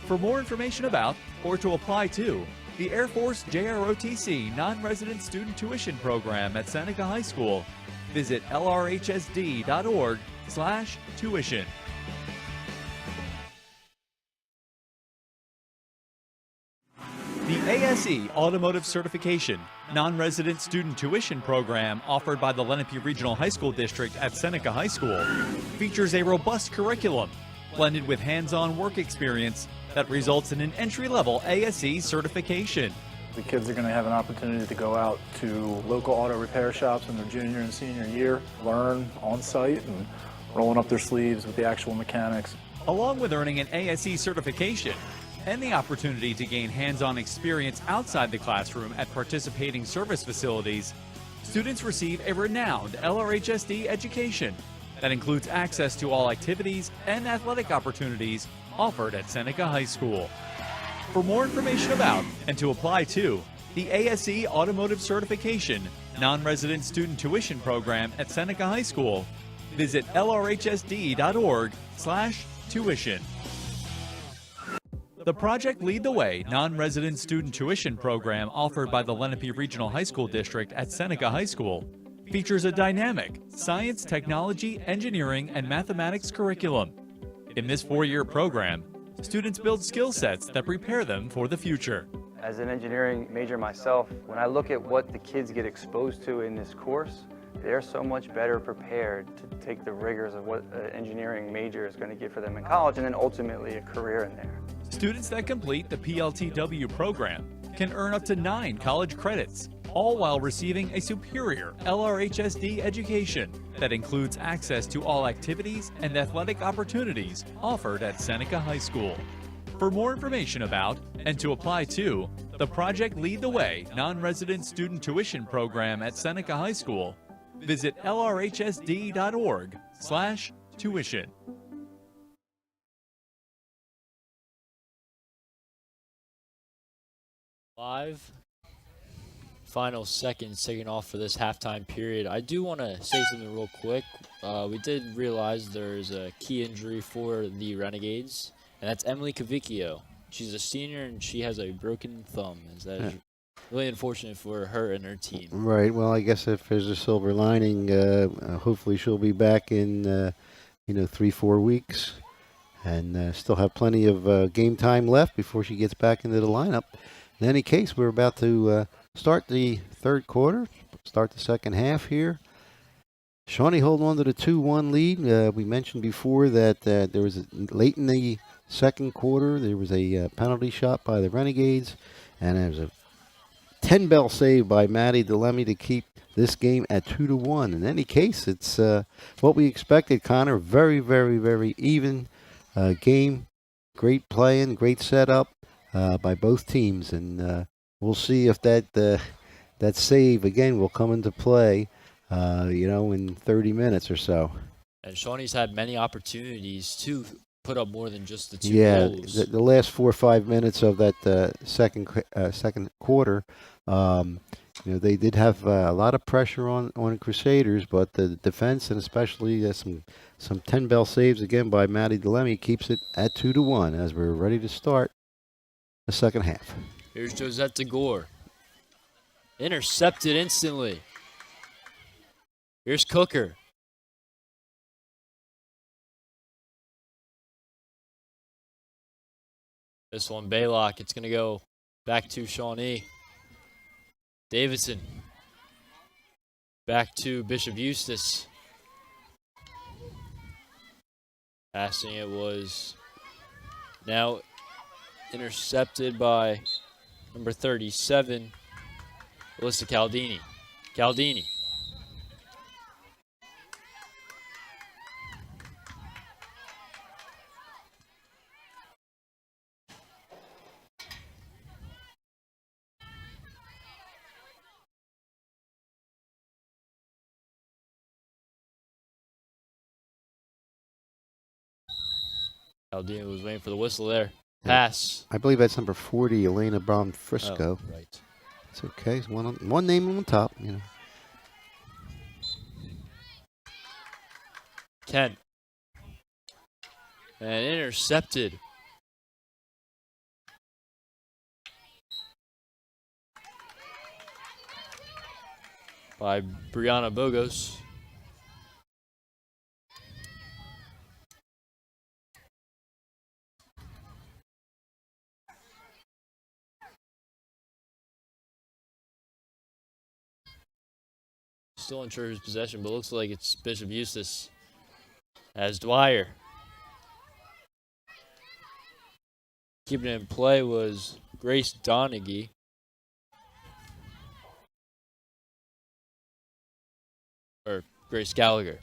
For more information about, or to apply to, the Air Force JROTC non-resident student tuition program at Seneca High School, visit lrhsd.org/tuition. The ASE Automotive Certification non-resident student tuition program offered by the Lenape Regional High School District at Seneca High School features a robust curriculum blended with hands-on work experience that results in an entry-level ASE certification. The kids are going to have an opportunity to go out to local auto repair shops in their junior and senior year, learn on-site and rolling up their sleeves with the actual mechanics. Along with earning an ASE certification and the opportunity to gain hands-on experience outside the classroom at participating service facilities, students receive a renowned LRHSD education that includes access to all activities and athletic opportunities offered at Seneca High School. For more information about and to apply to the ASE Automotive Certification non-resident student tuition program at Seneca High School, visit lrhsd.org/tuition. The Project Lead the Way non-resident student tuition program offered by the Lenape Regional High School District at Seneca High School features a dynamic science, technology, engineering, and mathematics curriculum. In this 4-year program, students build skill sets that prepare them for the future. As an engineering major myself, when I look at what the kids get exposed to in this course, they're so much better prepared to take the rigors of what an engineering major is going to give for them in college and then ultimately a career in there. Students that complete the PLTW program can earn up to 9 college credits, all while receiving a superior LRHSD education that includes access to all activities and athletic opportunities offered at Seneca High School. For more information about and to apply to the Project Lead the Way non-resident student tuition program at Seneca High School, visit lrhsd.org/tuition. Live. Final seconds taking off for this halftime period. I do want to say something real quick. We did realize there's a key injury for the Renegades, and that's Emily Cavicchio. She's a senior, and she has a broken thumb. Is really unfortunate for her and her team. Right. Well, I guess if there's a silver lining, hopefully she'll be back in 3-4 weeks, and still have plenty of game time left before she gets back into the lineup. In any case, we're about to start the third quarter, start the second half here. Shawnee holding on to the 2-1 lead. We mentioned before that there was late in the second quarter, there was a penalty shot by the Renegades, and there was a 10-bell save by Maddie DeLemme to keep this game at 2-1. In any case, it's what we expected, Connor. Very, very, very even game. Great playing, great setup by both teams, and we'll see if that save again will come into play, in 30 minutes or so. And Shawnee's had many opportunities to put up more than just the 2 goals. The last 4 or 5 minutes of that second quarter, they did have a lot of pressure on Crusaders, but the defense and especially some 10-bell saves again by Maddie DeLemme keeps it at 2-1 as we're ready to start the second half. Here's Josette DeGore. Intercepted instantly. Here's Cooker. This one, Baylock. It's going to go back to Shawnee. Davidson. Back to Bishop Eustace. Passing it was now intercepted by number 37, Alyssa Caldini. Caldini. Caldini was waiting for the whistle there. Pass. I believe that's number 40, Elena Brown Frisco. Oh, right. It's okay. It's one name on top, you know. Kent. And intercepted. By Brianna Bogos. Still unsure whose possession, but looks like it's Bishop Eustace as Dwyer. Keeping it in play was Grace Donaghy. Or Grace Gallagher.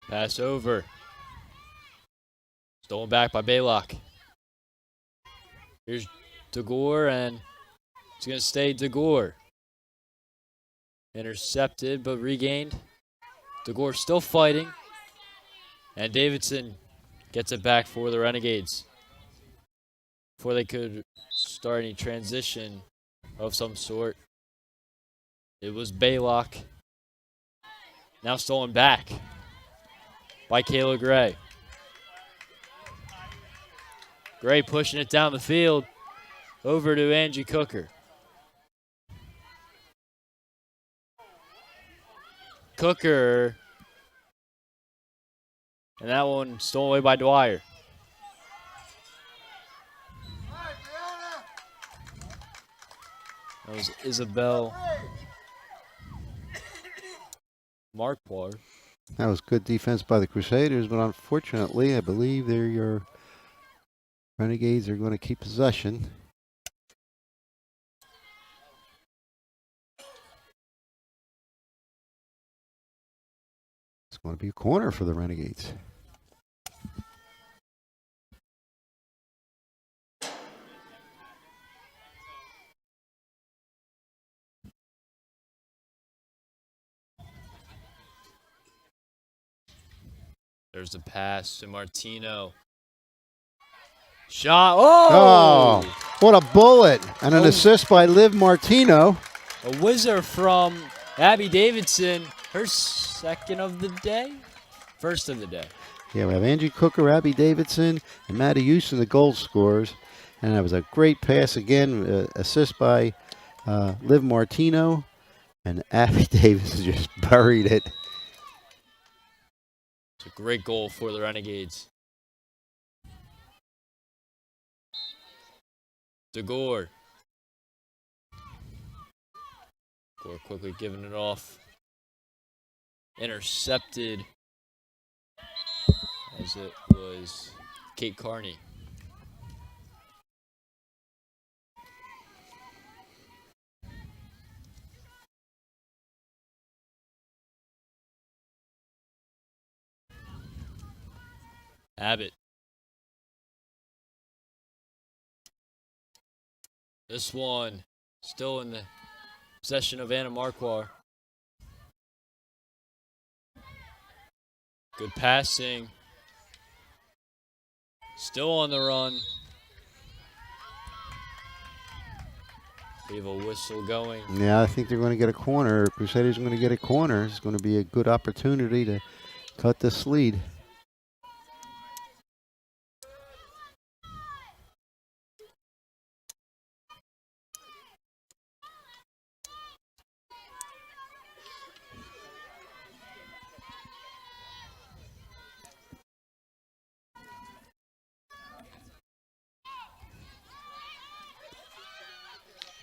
Pass over. Stolen back by Baylock. Here's DeGore, and it's going to stay DeGore. Intercepted, but regained. DeGore still fighting. And Davidson gets it back for the Renegades. Before they could start any transition of some sort, it was Baylock. Now stolen back by Kayla Gray. Gray pushing it down the field over to Angie Cooker. Cooker. And that one stolen away by Dwyer. That was Isabel Marquardt. That was good defense by the Crusaders, but unfortunately, I believe your Renegades are going to keep possession. It's going to be a corner for the Renegades. There's the pass to Martino. Shot. Oh! What a bullet. And an assist by Liv Martino. A whizzer from Abby Davidson. Her second of the day? First of the day. Yeah, we have Angie Cooker, Abby Davidson, and Maddie Houston, the goal scorers. And that was a great pass again. Assist by Liv Martino. And Abby Davidson just buried it. It's a great goal for the Renegades. DeGore. Gore quickly giving it off. Intercepted as it was Kate Carney. Abbott. This one still in the possession of Anna Marquardt. Good passing. Still on the run. We have a whistle going. Yeah, I think they're going to get a corner. Crusaders are going to get a corner. It's going to be a good opportunity to cut this lead.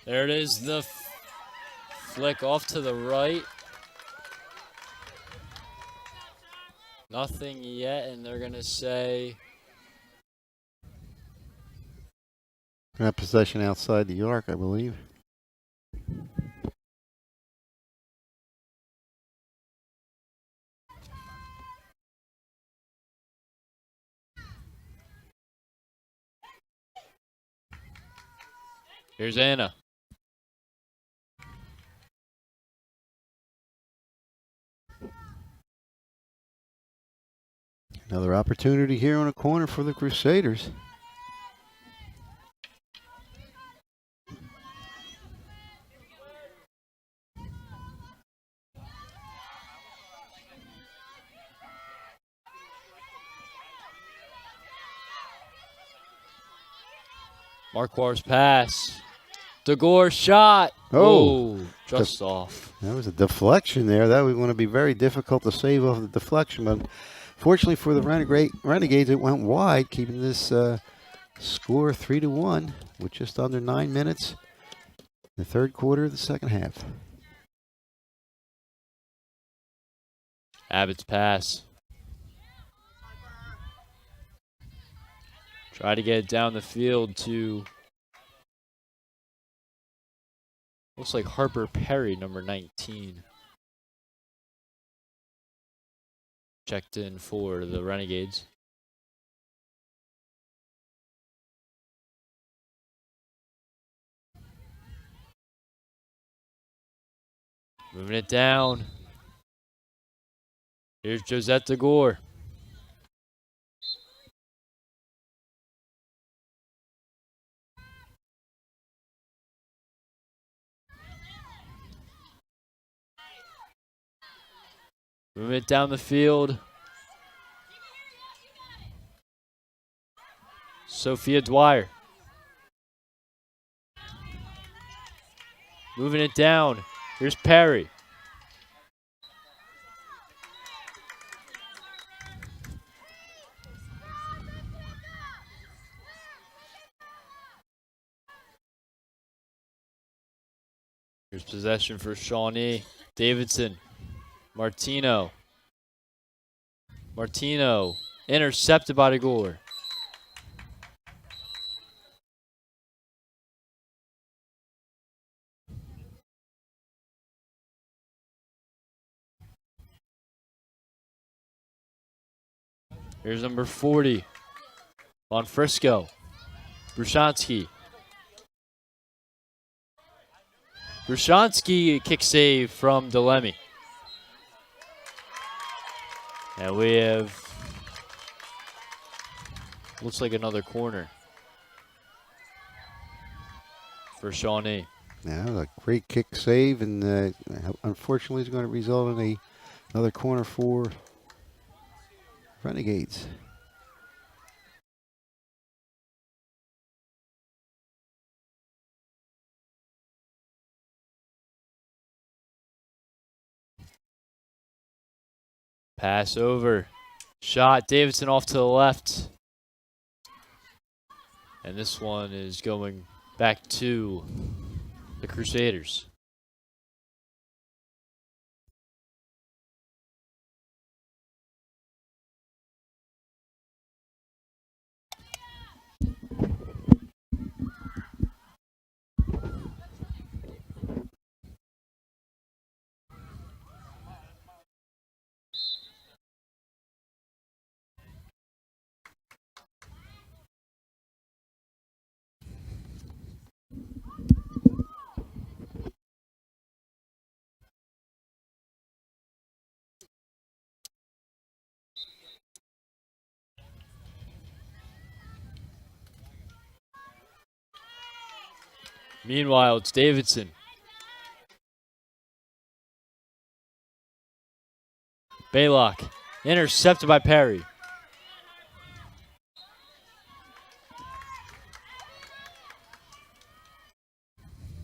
There it is, the flick off to the right. Nothing yet, and they're going to say That possession outside the arc, I believe. here's Anna. Another opportunity here on a corner for the Crusaders. Marquardt's pass. DeGore shot. Oh. Just off. That was a deflection there. That was going to be very difficult to save off the deflection, but fortunately for the Renegades, it went wide, keeping this score 3-1 with just under 9 minutes in the third quarter of the second half. Abbott's pass. Try to get it down the field to, looks like Harper Perry, number 19. Checked in for the Renegades. Moving it down. Here's Josette DeGore. Moving it down the field. Sophia Dwyer. Moving it down. Here's Perry. Here's possession for Shawnee. Davidson. Martino. Intercepted by DeGore. Here's number 40. On Frisco. Brushansky. Kick save from Delemy. And we have, looks like another corner for Shawnee. Yeah, that was a great kick save, and unfortunately it's going to result in another corner for Renegades. Pass over. Shot. Davidson off to the left. And this one is going back to the Crusaders. Meanwhile, it's Davidson. Baylock. Intercepted by Perry.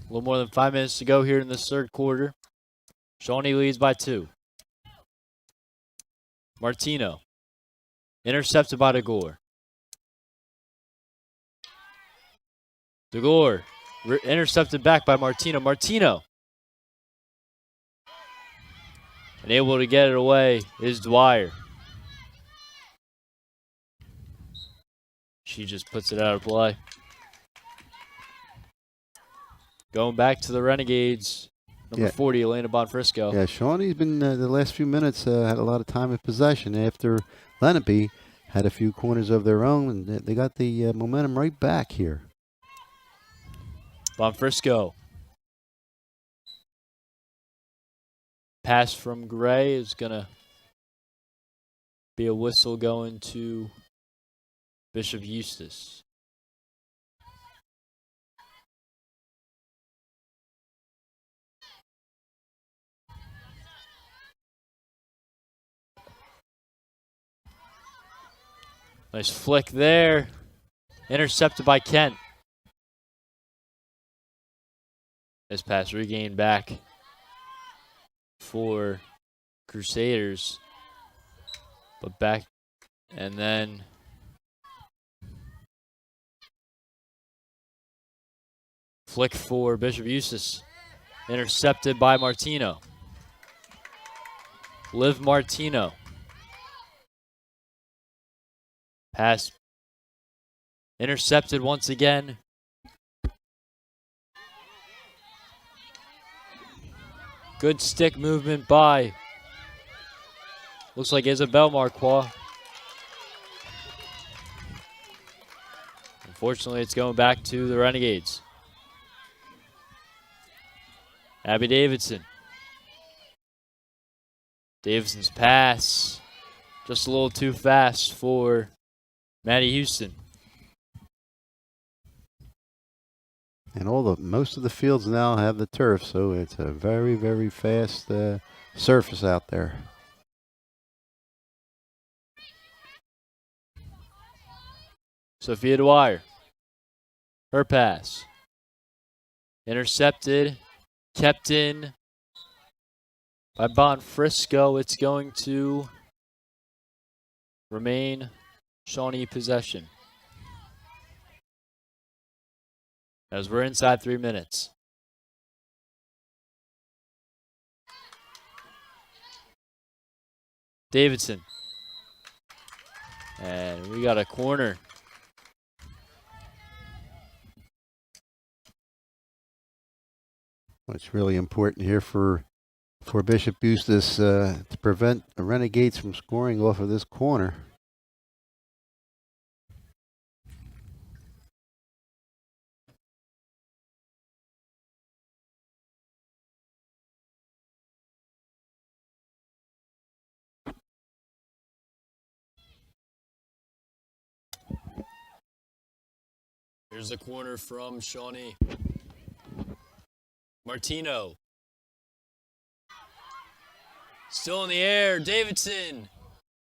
A little more than 5 minutes to go here in this third quarter. Shawnee leads by 2. Martino. Intercepted by DeGore. DeGore Intercepted back by Martino. Martino. And able to get it away is Dwyer. She just puts it out of play. Going back to the Renegades. Number 40, Elena Bonfrisco. Yeah, Shawnee's been the last few minutes had a lot of time in possession after Lenape had a few corners of their own, and they got the momentum right back here. Bonfrisco. Pass from Gray is going to be a whistle going to Bishop Eustace. Nice flick there. Intercepted by Kent. This pass regained back for Crusaders. But back, and then flick for Bishop Eustace. Intercepted by Martino. Liv Martino. Pass intercepted once again. Good stick movement by, looks like Isabel Marquardt. Unfortunately, it's going back to the Renegades. Abby Davidson. Davidson's pass, just a little too fast for Maddie Houston. And most of the fields now have the turf, so it's a very, very fast surface out there. Sophia Dwyer. Her pass. Intercepted. Kept in by Bonfrisco. It's going to remain Shawnee possession, as we're inside 3 minutes. Davidson. And we got a corner. It's really important here for Bishop Eustace to prevent the Renegades from scoring off of this corner. Here's the corner from Shawnee. Martino. Still in the air, Davidson.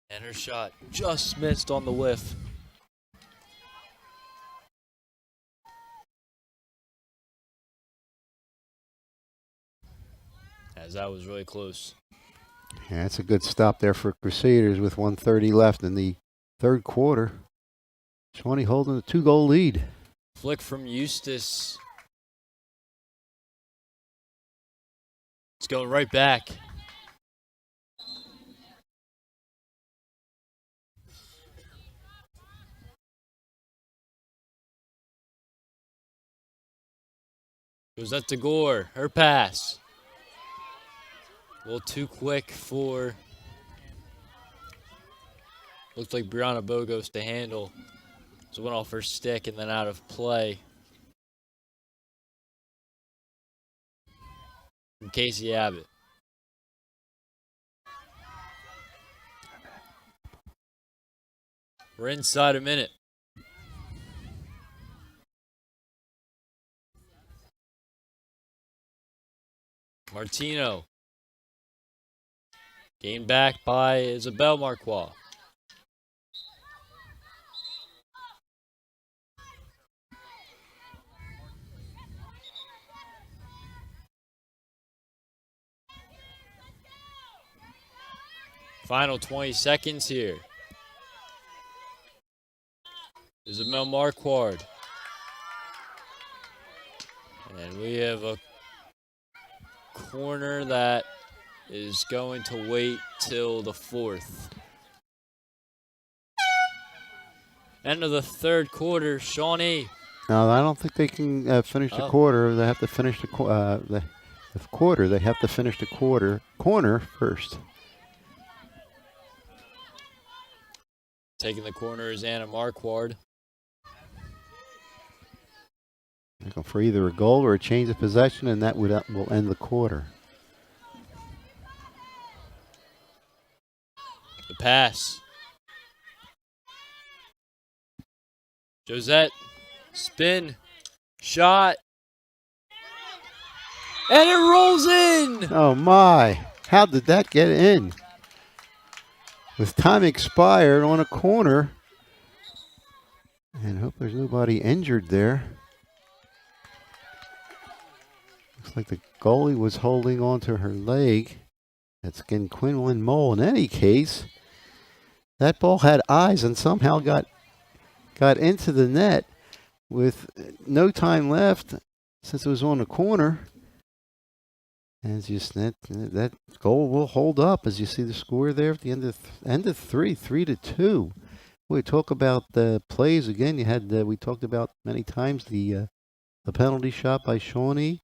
And her shot just missed on the whiff. As that was really close. Yeah, that's a good stop there for Crusaders with 1:30 left in the third quarter. Shawnee holding a 2-goal lead. Flick from Eustace. It's going right back. Goes up to Gore. Her pass. A little too quick for, looks like Brianna Bogos to handle. So went off her stick and then out of play. From Casey Abbott. We're inside a minute. Martino. Gained back by Isabel Marquardt. Final 20 seconds here. Isabel Marquardt. And we have a corner that is going to wait till the 4th. End of the 3rd quarter, Shawnee. No, I don't think they can finish the quarter. They have to finish the quarter. They have to finish the corner first. Taking the corner is Anna Marquard. Looking for either a goal or a change of possession, and that will end the quarter. The pass. Josette, spin, shot, and it rolls in! Oh my, how did that get in? With time expired on a corner. And hope there's nobody injured there. Looks like the goalie was holding on to her leg. That's again Quinlan Mole. In any case, that ball had eyes and somehow got into the net with no time left since it was on the corner. And just that goal will hold up as you see the score there at the end of 3-2. We talk about the plays again. You had we talked about many times the penalty shot by Shawnee,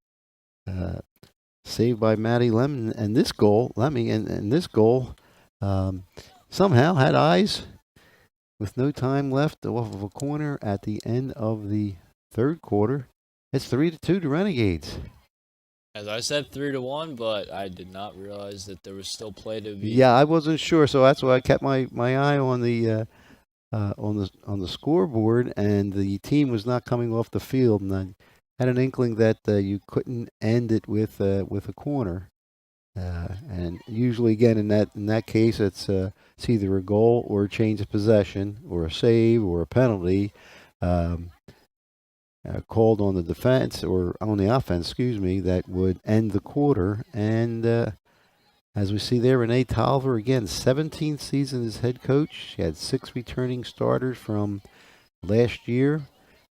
saved by Maddie Lemon, and this goal, somehow had eyes with no time left off of a corner at the end of the 3rd quarter. It's 3-2 to Renegades. As I said, 3-1, but I did not realize that there was still play to be. Yeah, I wasn't sure, so that's why I kept my eye on the scoreboard, and the team was not coming off the field, and I had an inkling that you couldn't end it with a corner. And usually, again, in that case, it's either a goal or a change of possession, or a save, or a penalty. Called on the defense or on the offense, that would end the quarter. And as we see there, Renee Tolliver, again, 17th season as head coach. She had 6 returning starters from last year.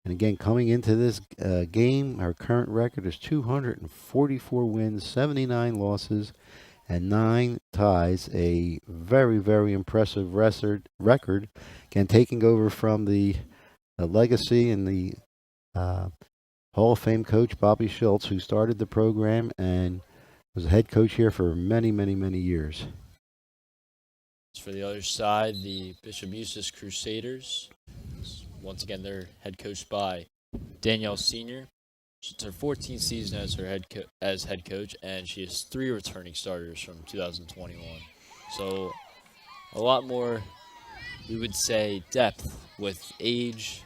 And again, coming into this game, her current record is 244 wins, 79 losses, and 9 ties. A very, very impressive record. Again, taking over from the legacy and the Hall of Fame coach Bobby Schultz, who started the program and was a head coach here for many, many, many years. For the other side, the Bishop Eustace Crusaders. Once again, they're head coached by Danielle Senior. It's her 14th season as head coach, and she has 3 returning starters from 2021. So a lot more, we would say, depth with age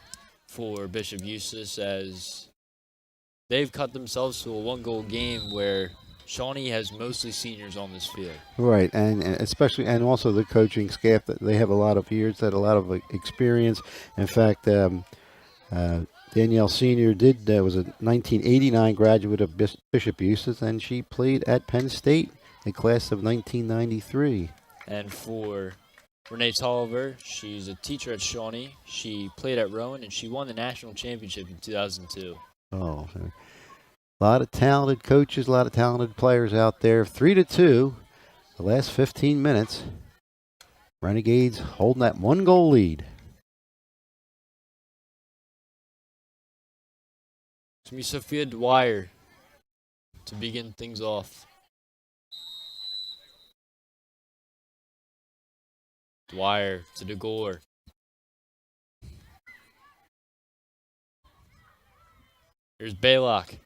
for Bishop Eustace, as they've cut themselves to a 1-goal game where Shawnee has mostly seniors on this field. Right, and especially, and also the coaching staff, that they have a lot of years, that a lot of experience. In fact, Danielle Senior was a 1989 graduate of Bishop Eustace, and she played at Penn State, a class of 1993. And for Renee Tolliver, she's a teacher at Shawnee. She played at Rowan, and she won the national championship in 2002. Oh, a lot of talented coaches, a lot of talented players out there. 3-2, the last 15 minutes. Renegades holding that 1-goal lead. It's going to be Sophia Dwyer to begin things off. Dwyer to DeGore. Here's Baylock.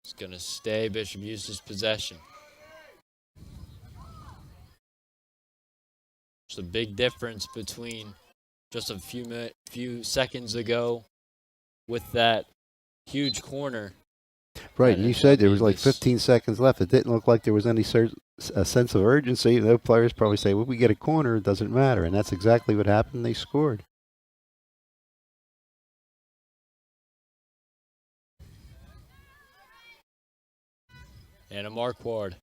It's going to stay Bishop Eustace possession. It's a big difference between just a few seconds ago with that huge corner. Right, and you said there was like 15 seconds left. It didn't look like there was any a sense of urgency. You know, players probably say, well, we get a corner, it doesn't matter. And that's exactly what happened. They scored. And a Marquard.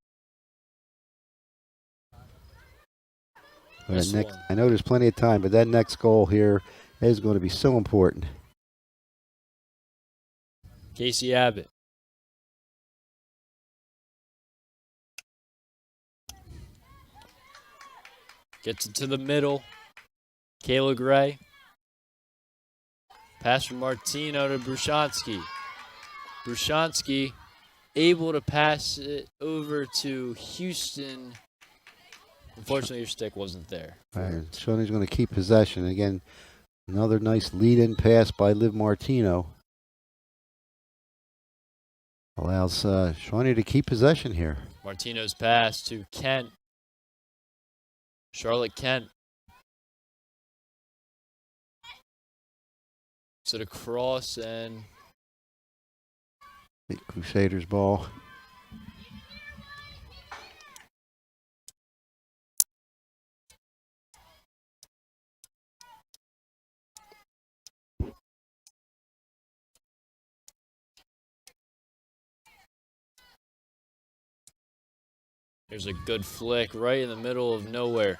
I know there's plenty of time, but that next goal here is going to be so important. Casey Abbott. Gets it to the middle. Kayla Gray. Pass from Martino to Brushansky. Brushansky able to pass it over to Houston. Unfortunately, your stick wasn't there. Right. Shawnee's going to keep possession. Again, another nice lead-in pass by Liv Martino. Allows Shawnee to keep possession here. Martino's pass to Kent. Charlotte Kent. To the cross and The Crusaders ball. there's a good flick right in the middle of nowhere,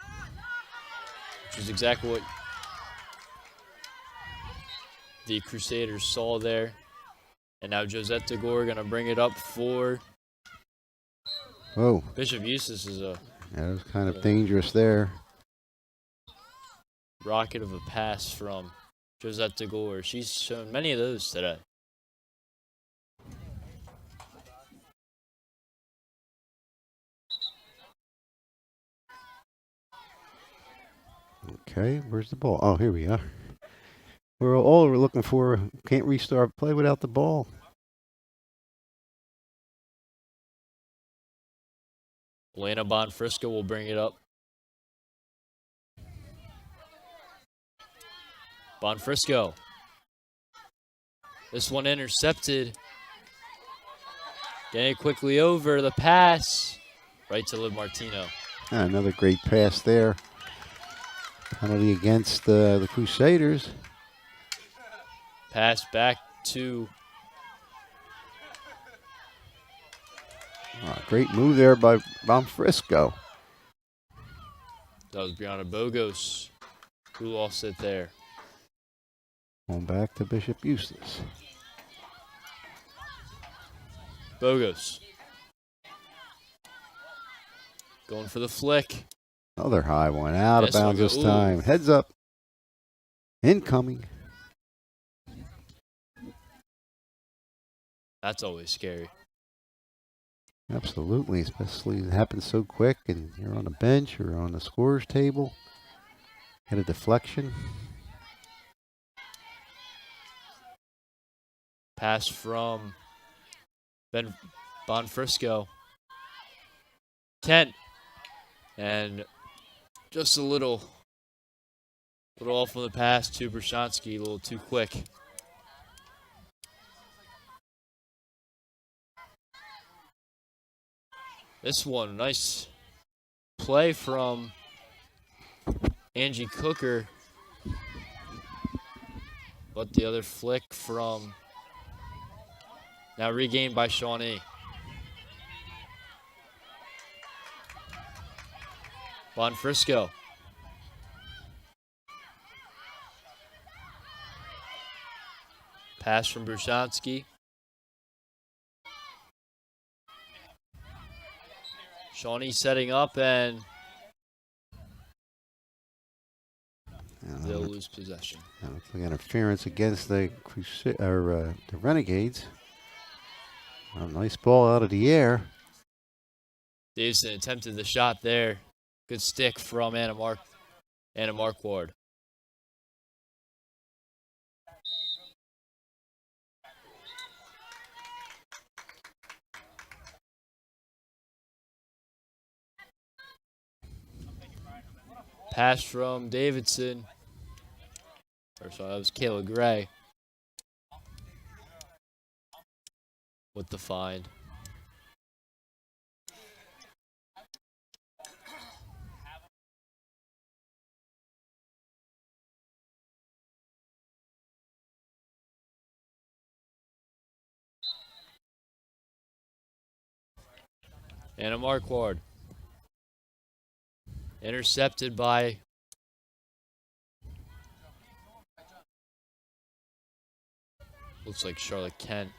which is exactly what the Crusaders saw there. And now Josette DeGore going to bring it up for Bishop Eustace. Is a That was kind of dangerous there. rocket of a pass from Josette DeGore. She's shown many of those today. Okay, where's the ball? Oh, here we are. All we're looking for. Can't restart play without the ball. Elena Bonfrisco will bring it up. Bonfrisco. This one intercepted. Getting it quickly over. The pass. Right to Liv Martino. Another great pass there. Penalty against the Crusaders. Pass back to Great move there by Bonfrisco. that was Brianna Bogos who lost it there. Going back to Bishop Eustace. Bogos. Going for the flick. Another high one. Out of This one bounds this go- ooh. time. Heads up. Incoming. That's always scary. Absolutely. Especially it happens so quick and you're on the bench or on the scorer's table. Get a deflection. Pass from Bonfrisco. Kent. And just a little off on the pass to Brushansky, a little too quick. This one, nice play from Angie Cooker. But the other flick from, now regained by Shawnee. Bonfrisco. Pass from Brushansky. Shawnee setting up and they'll lose possession. Looks like interference against the the Renegades. A nice ball out of the air. Davison attempted the shot there. Good stick from Anna Marquard. Pass from Davidson. Or sorry, that was Kayla Gray. With the find. Anna Marquard. Intercepted by looks like Charlotte Kent.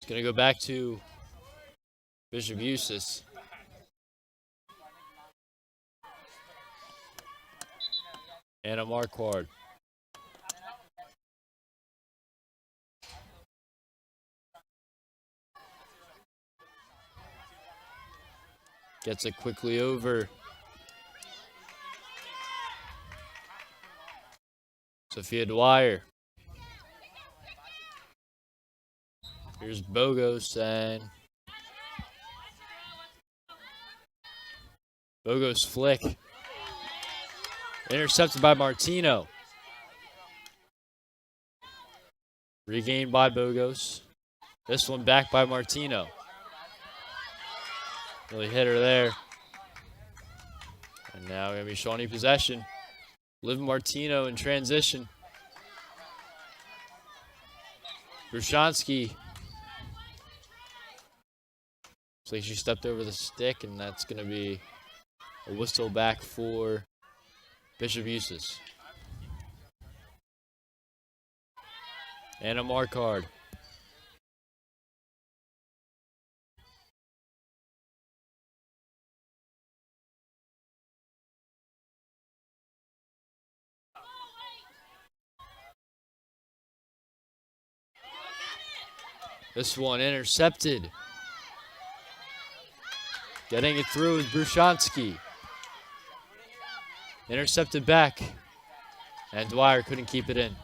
going to go back to Bishop Eustace. And a mark card. Gets it quickly over. Sophia Dwyer. Here's Bogos and Bogos flick. Intercepted by Martino. Regained by Bogos. This one back by Martino. Really hit her there. And now going to be Shawnee possession. Liv Martino in transition. Brushansky. Looks like she stepped over the stick, and that's going to be a whistle back for Bishop Eustace. And a mark card. This one intercepted. Getting it through is Brushansky. Intercepted back. And Dwyer couldn't keep it in.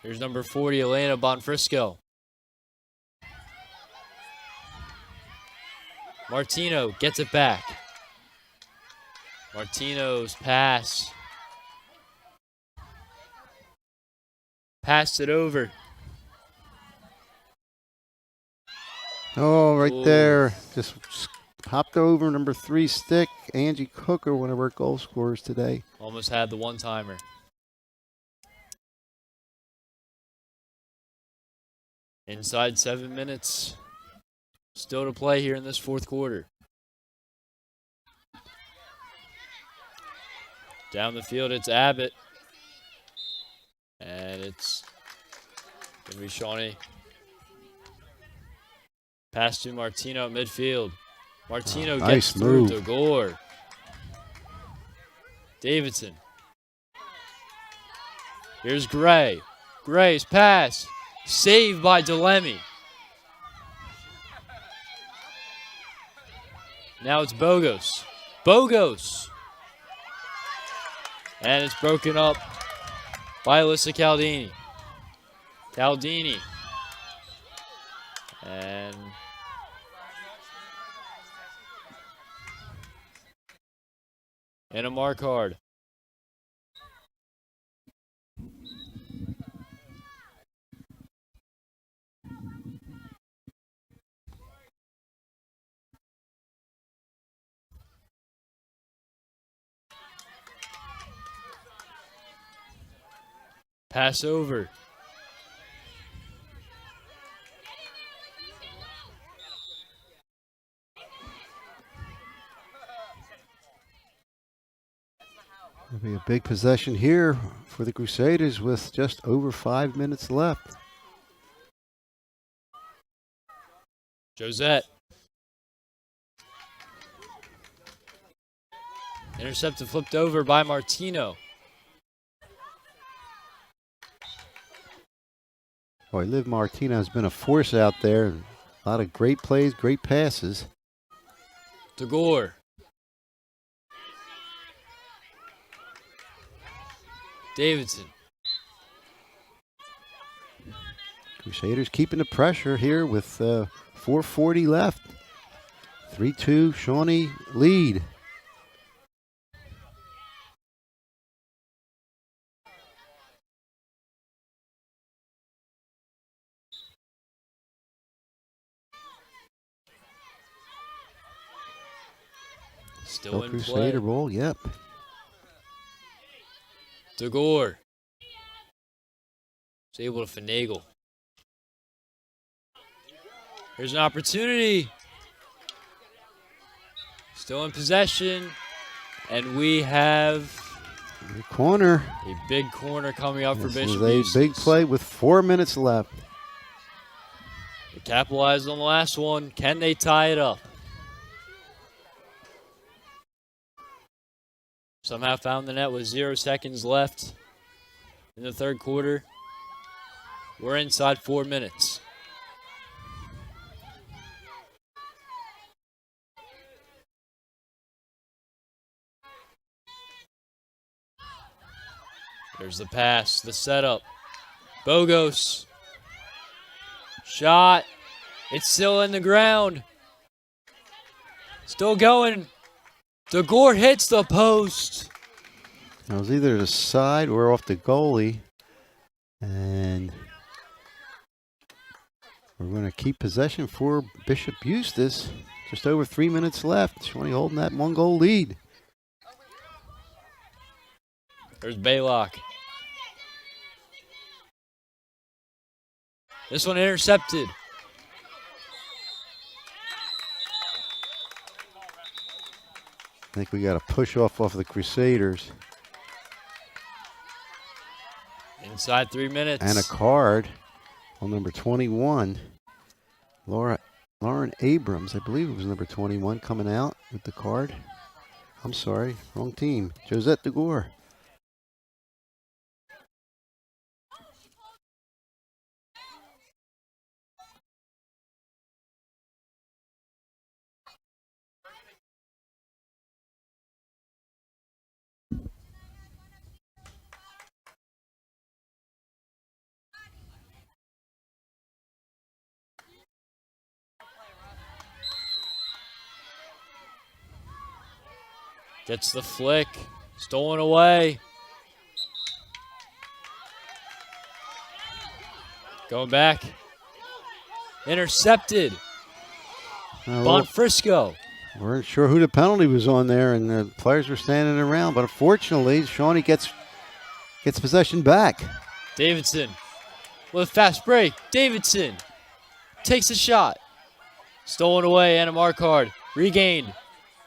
Here's number 40, Elena Bonfrisco. Martino gets it back. Martino's pass. Passed it over. Oh, right Ooh. there. Just hopped over number 3 stick. Angie Cooker, one of our goal scorers today. Almost had the one-timer. Inside 7 minutes. Still to play here in this fourth quarter. Down the field, it's Abbott. And it's going to be Shawnee. Pass to Martino at midfield. Martino nice gets through move. to Gore. Davidson. Here's Gray. Gray's pass. Saved by Delemy. Now it's Bogos. Bogos. And it's broken up by Alyssa Caldini. Caldini. And a mark card. Pass over. It'll be a big possession here for the Crusaders with just over 5 minutes left. Josette. Intercepted, flipped over by Martino. Boy, Liv Martino has been a force out there. A lot of great plays, great passes. To Gore. Davidson. Crusaders keeping the pressure here with 4:40 left. 3-2 Shawnee lead. Still in Crusader play. ball, yep. DeGore. Is able to finagle. Here's an opportunity. Still in possession. And we have Corner. A big corner coming up for This Bishop is a Eustace. big play with 4 minutes left. They capitalized on the last one. Can they tie it up? Somehow found the net with 0 seconds left in the third quarter. We're inside 4 minutes. There's the pass, the setup. Bogos. Shot. It's still in the ground. Still going. DeGore hits the post. It was either the side or off the goalie. And we're going to keep possession for Bishop Eustace. Just over 3 minutes left. Shawnee holding that 1-goal lead. There's Baylock. This one intercepted. I think we got a push off of the Crusaders. Inside 3 minutes. And a card on number 21. Lauren Abrams, I believe it was number 21, coming out with the card. I'm sorry, wrong team. Josette DeGore. Gets the flick. Stolen away. Going back. Intercepted. Bonfrisco. Weren't sure who the penalty was on there, and the players were standing around. But unfortunately, Shawnee gets possession back. Davidson with a fast break. Davidson takes a shot. Stolen away and a mark card. Regained.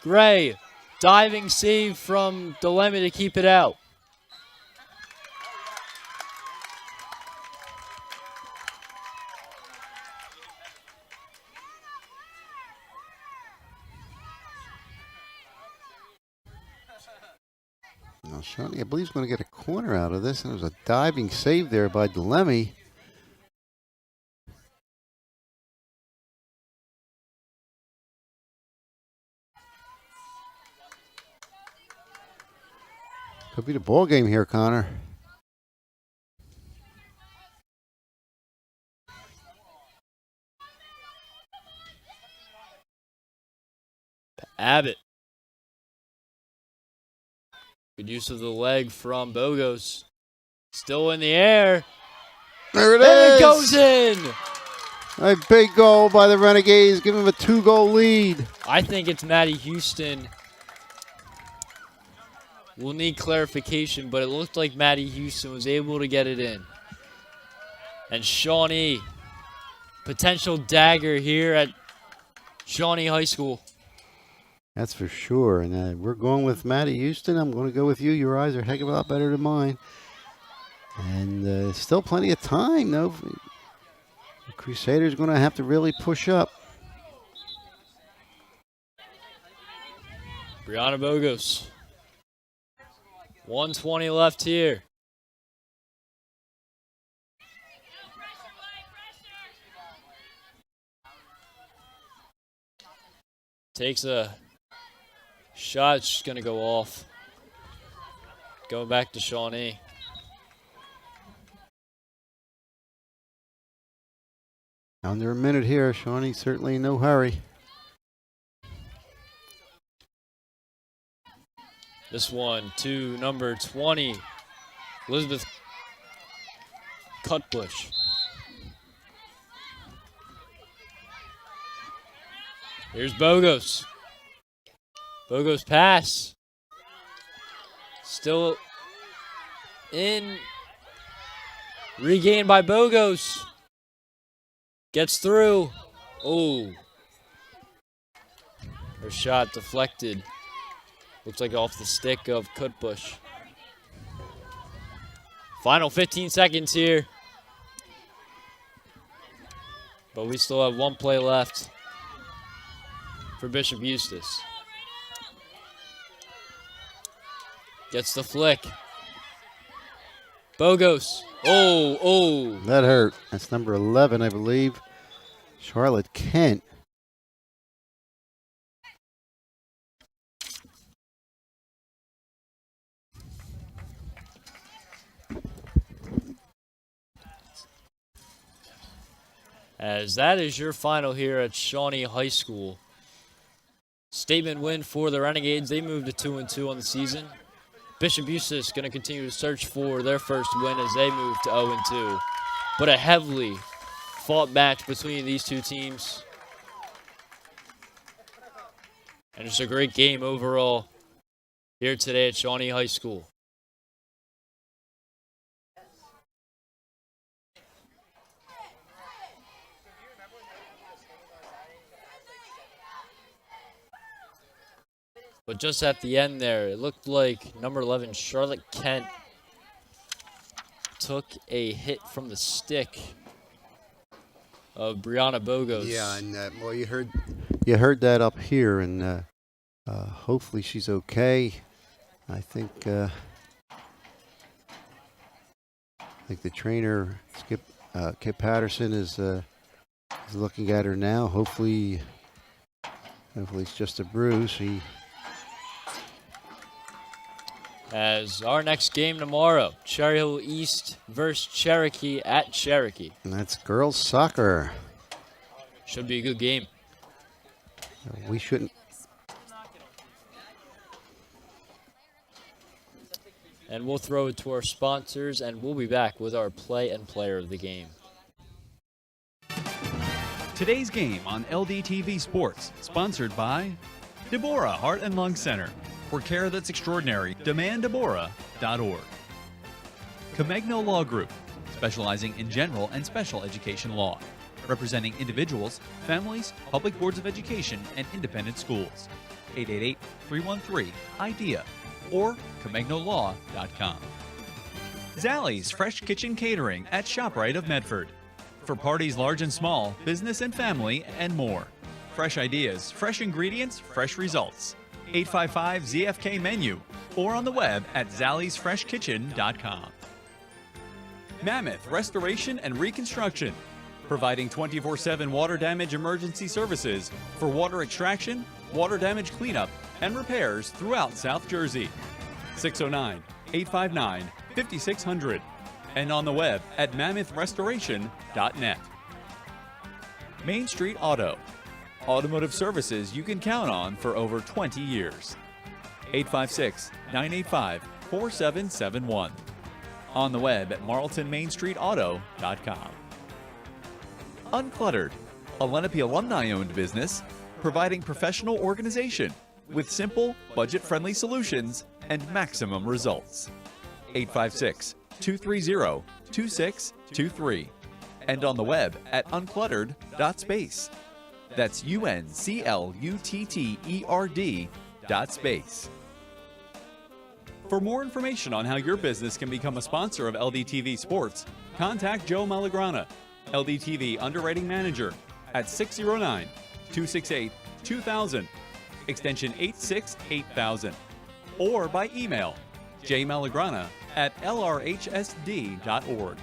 Gray. Diving save from Delemy to keep it out. Now Shawnee, I believe, is going to get a corner out of this, and it was a diving save there by Delemy. Could be the ball game here, Connor. Abbott. Good use of the leg from Bogos. Still in the air. There it and is. It goes in. A big goal by the Renegades, giving them a 2-goal lead. I think it's Maddie Houston. We'll need clarification, but it looked like Maddie Houston was able to get it in. And Shawnee, potential dagger here at Shawnee High School. That's for sure. And we're going with Maddie Houston. I'm going to go with you. Your eyes are a heck of a lot better than mine. And still plenty of time, though. The Crusaders going to have to really push up. Brianna Bogos. 1:20 left here. Takes a shot, it's just going to go off. Going back to Shawnee. Under a minute here. Shawnee certainly in no hurry. This one to number 20, Elizabeth Cutbush. Here's Bogos. Bogos pass. Still in. Regained by Bogos. Gets through. Oh. Her shot deflected. Looks like off the stick of Cutbush. Final 15 seconds here. But we still have one play left for Bishop Eustace. Gets the flick. Bogos. Oh. That hurt. That's number 11, I believe. Charlotte Kent. As that is your final here at Shawnee High School. Statement win for the Renegades. They moved to 2-2 on the season. Bishop Eustace going to continue to search for their first win as they move to 0-2. But a heavily fought match between these two teams. And just a great game overall here today at Shawnee High School. But just at the end there, it looked like number 11, Charlotte Kent, took a hit from the stick of Brianna Bogos. Yeah, and well, you heard that up here, and hopefully she's okay. I think the trainer, Kip Patterson, is looking at her now. Hopefully it's just a bruise. As our next game tomorrow, Cherry Hill East versus Cherokee at Cherokee. And that's girls soccer. Should be a good game. We shouldn't. And we'll throw it to our sponsors, and we'll be back with our play and player of the game. Today's game on LDTV Sports, sponsored by Deborah Heart and Lung Center. For care that's extraordinary, demanddeborah.org. Comegno Law Group, specializing in general and special education law, representing individuals, families, public boards of education, and independent schools. 888-313-IDEA or ComegnoLaw.com. Zallie's Fresh Kitchen Catering at ShopRite of Medford. For parties large and small, business and family, and more. Fresh ideas, fresh ingredients, fresh results. 855-ZFK menu or on the web at zalliesfreshkitchen.com. Mammoth Restoration and Reconstruction, providing 24/7 water damage emergency services for water extraction, water damage cleanup, and repairs throughout South Jersey. 609-859-5600 and on the web at mammothrestoration.net. Main Street Auto, automotive services you can count on for over 20 years. 856-985-4771. On the web at marltonmainstreetauto.com. Uncluttered, a Lenape alumni-owned business providing professional organization with simple, budget-friendly solutions and maximum results. 856-230-2623. And on the web at uncluttered.space. That's UNCLUTTERD.space. For more information on how your business can become a sponsor of LDTV Sports, contact Joe Malagrana, LDTV Underwriting Manager, at 609-268-2000, extension 868,000, or by email jmalagrana@lrhsd.org.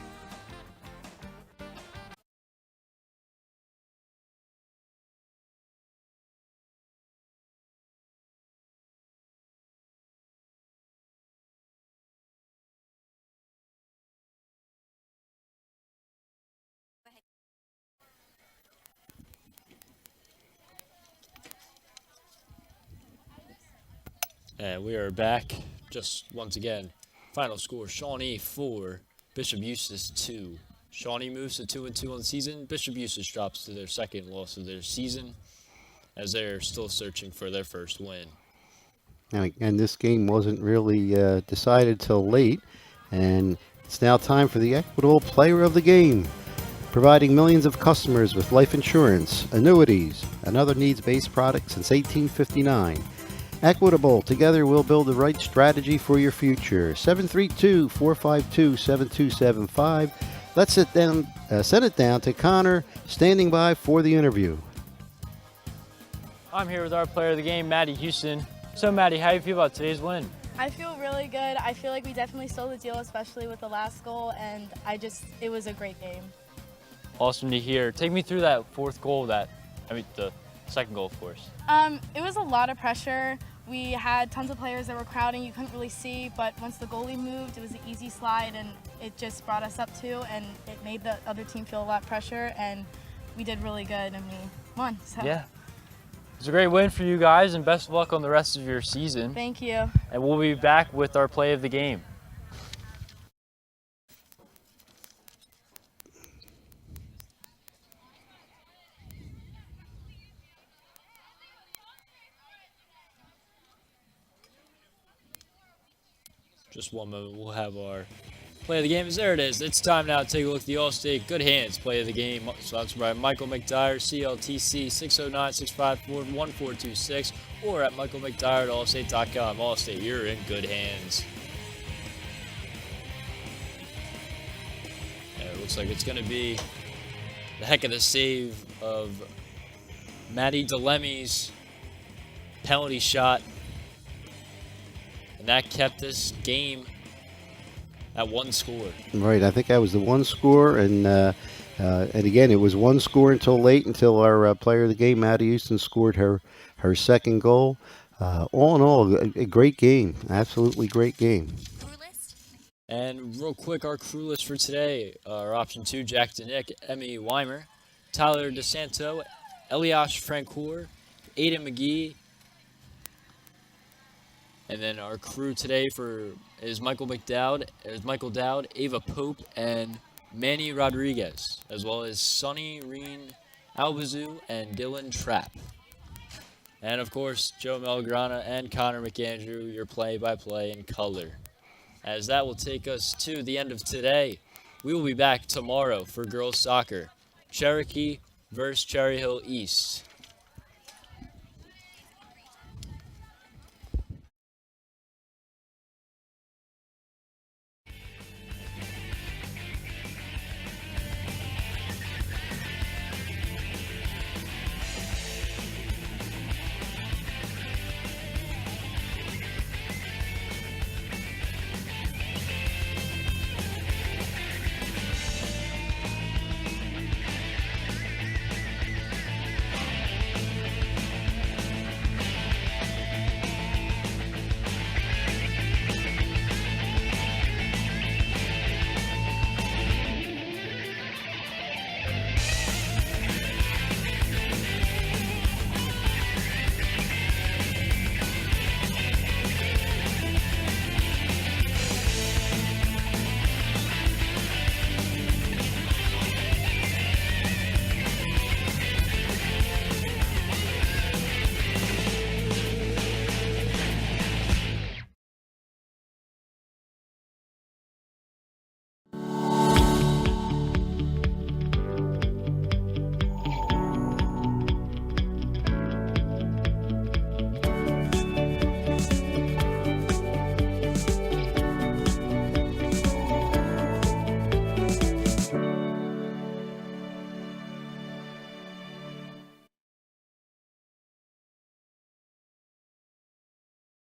And we are back. Just once again, final score: Shawnee 4, Bishop Eustace 2. Shawnee moves to 2-2 on the season. Bishop Eustace drops to their second loss of their season, as they're still searching for their first win. And again, this game wasn't really decided till late, and it's now time for the equitable player of the game, providing millions of customers with life insurance, annuities, and other needs-based products since 1859. Equitable. Together we'll build the right strategy for your future. 732-452-7275. Let's send it down to Connor, standing by for the interview. I'm here with our player of the game, Maddie Houston. So, Maddie, how do you feel about today's win? I feel really good. I feel like we definitely stole the deal, especially with the last goal, and it was a great game. Awesome to hear. Take me through that fourth goal, the second goal, of course. It was a lot of pressure. We had tons of players that were crowding. You couldn't really see, but once the goalie moved, it was an easy slide, and it just brought us up too, and it made the other team feel a lot of pressure, and we did really good, and we won. So. Yeah. It's a great win for you guys, and best of luck on the rest of your season. Thank you. And we'll be back with our play of the game. Just one moment, we'll have our play of the game. There it is. It's time now to take a look at the All-State Good Hands play of the game. Sponsored by Michael McDyer, CLTC 609-654-1426, or at michaelmcdyer@allstate.com. Allstate, you're in good hands. And it looks like it's going to be the heck of a save of Maddie DeLemmy's penalty shot. And that kept this game at one score. Right, I think that was the one score, and again, it was one score until our player of the game, Maddie Houston, scored her second goal. All in all, a great game, absolutely great game. And real quick, our crew list for today are option 2, Jack DeNick, Emmy Weimer, Tyler DeSanto, Eliash Francoeur, Aiden McGee. And then our crew today is Michael Dowd, Ava Pope, and Manny Rodriguez, as well as Sonny Reen Albazu and Dylan Trapp. And of course, Joe Melgrana and Connor McAndrew, your play-by-play in color. As that will take us to the end of today. We will be back tomorrow for girls soccer. Cherokee versus Cherry Hill East.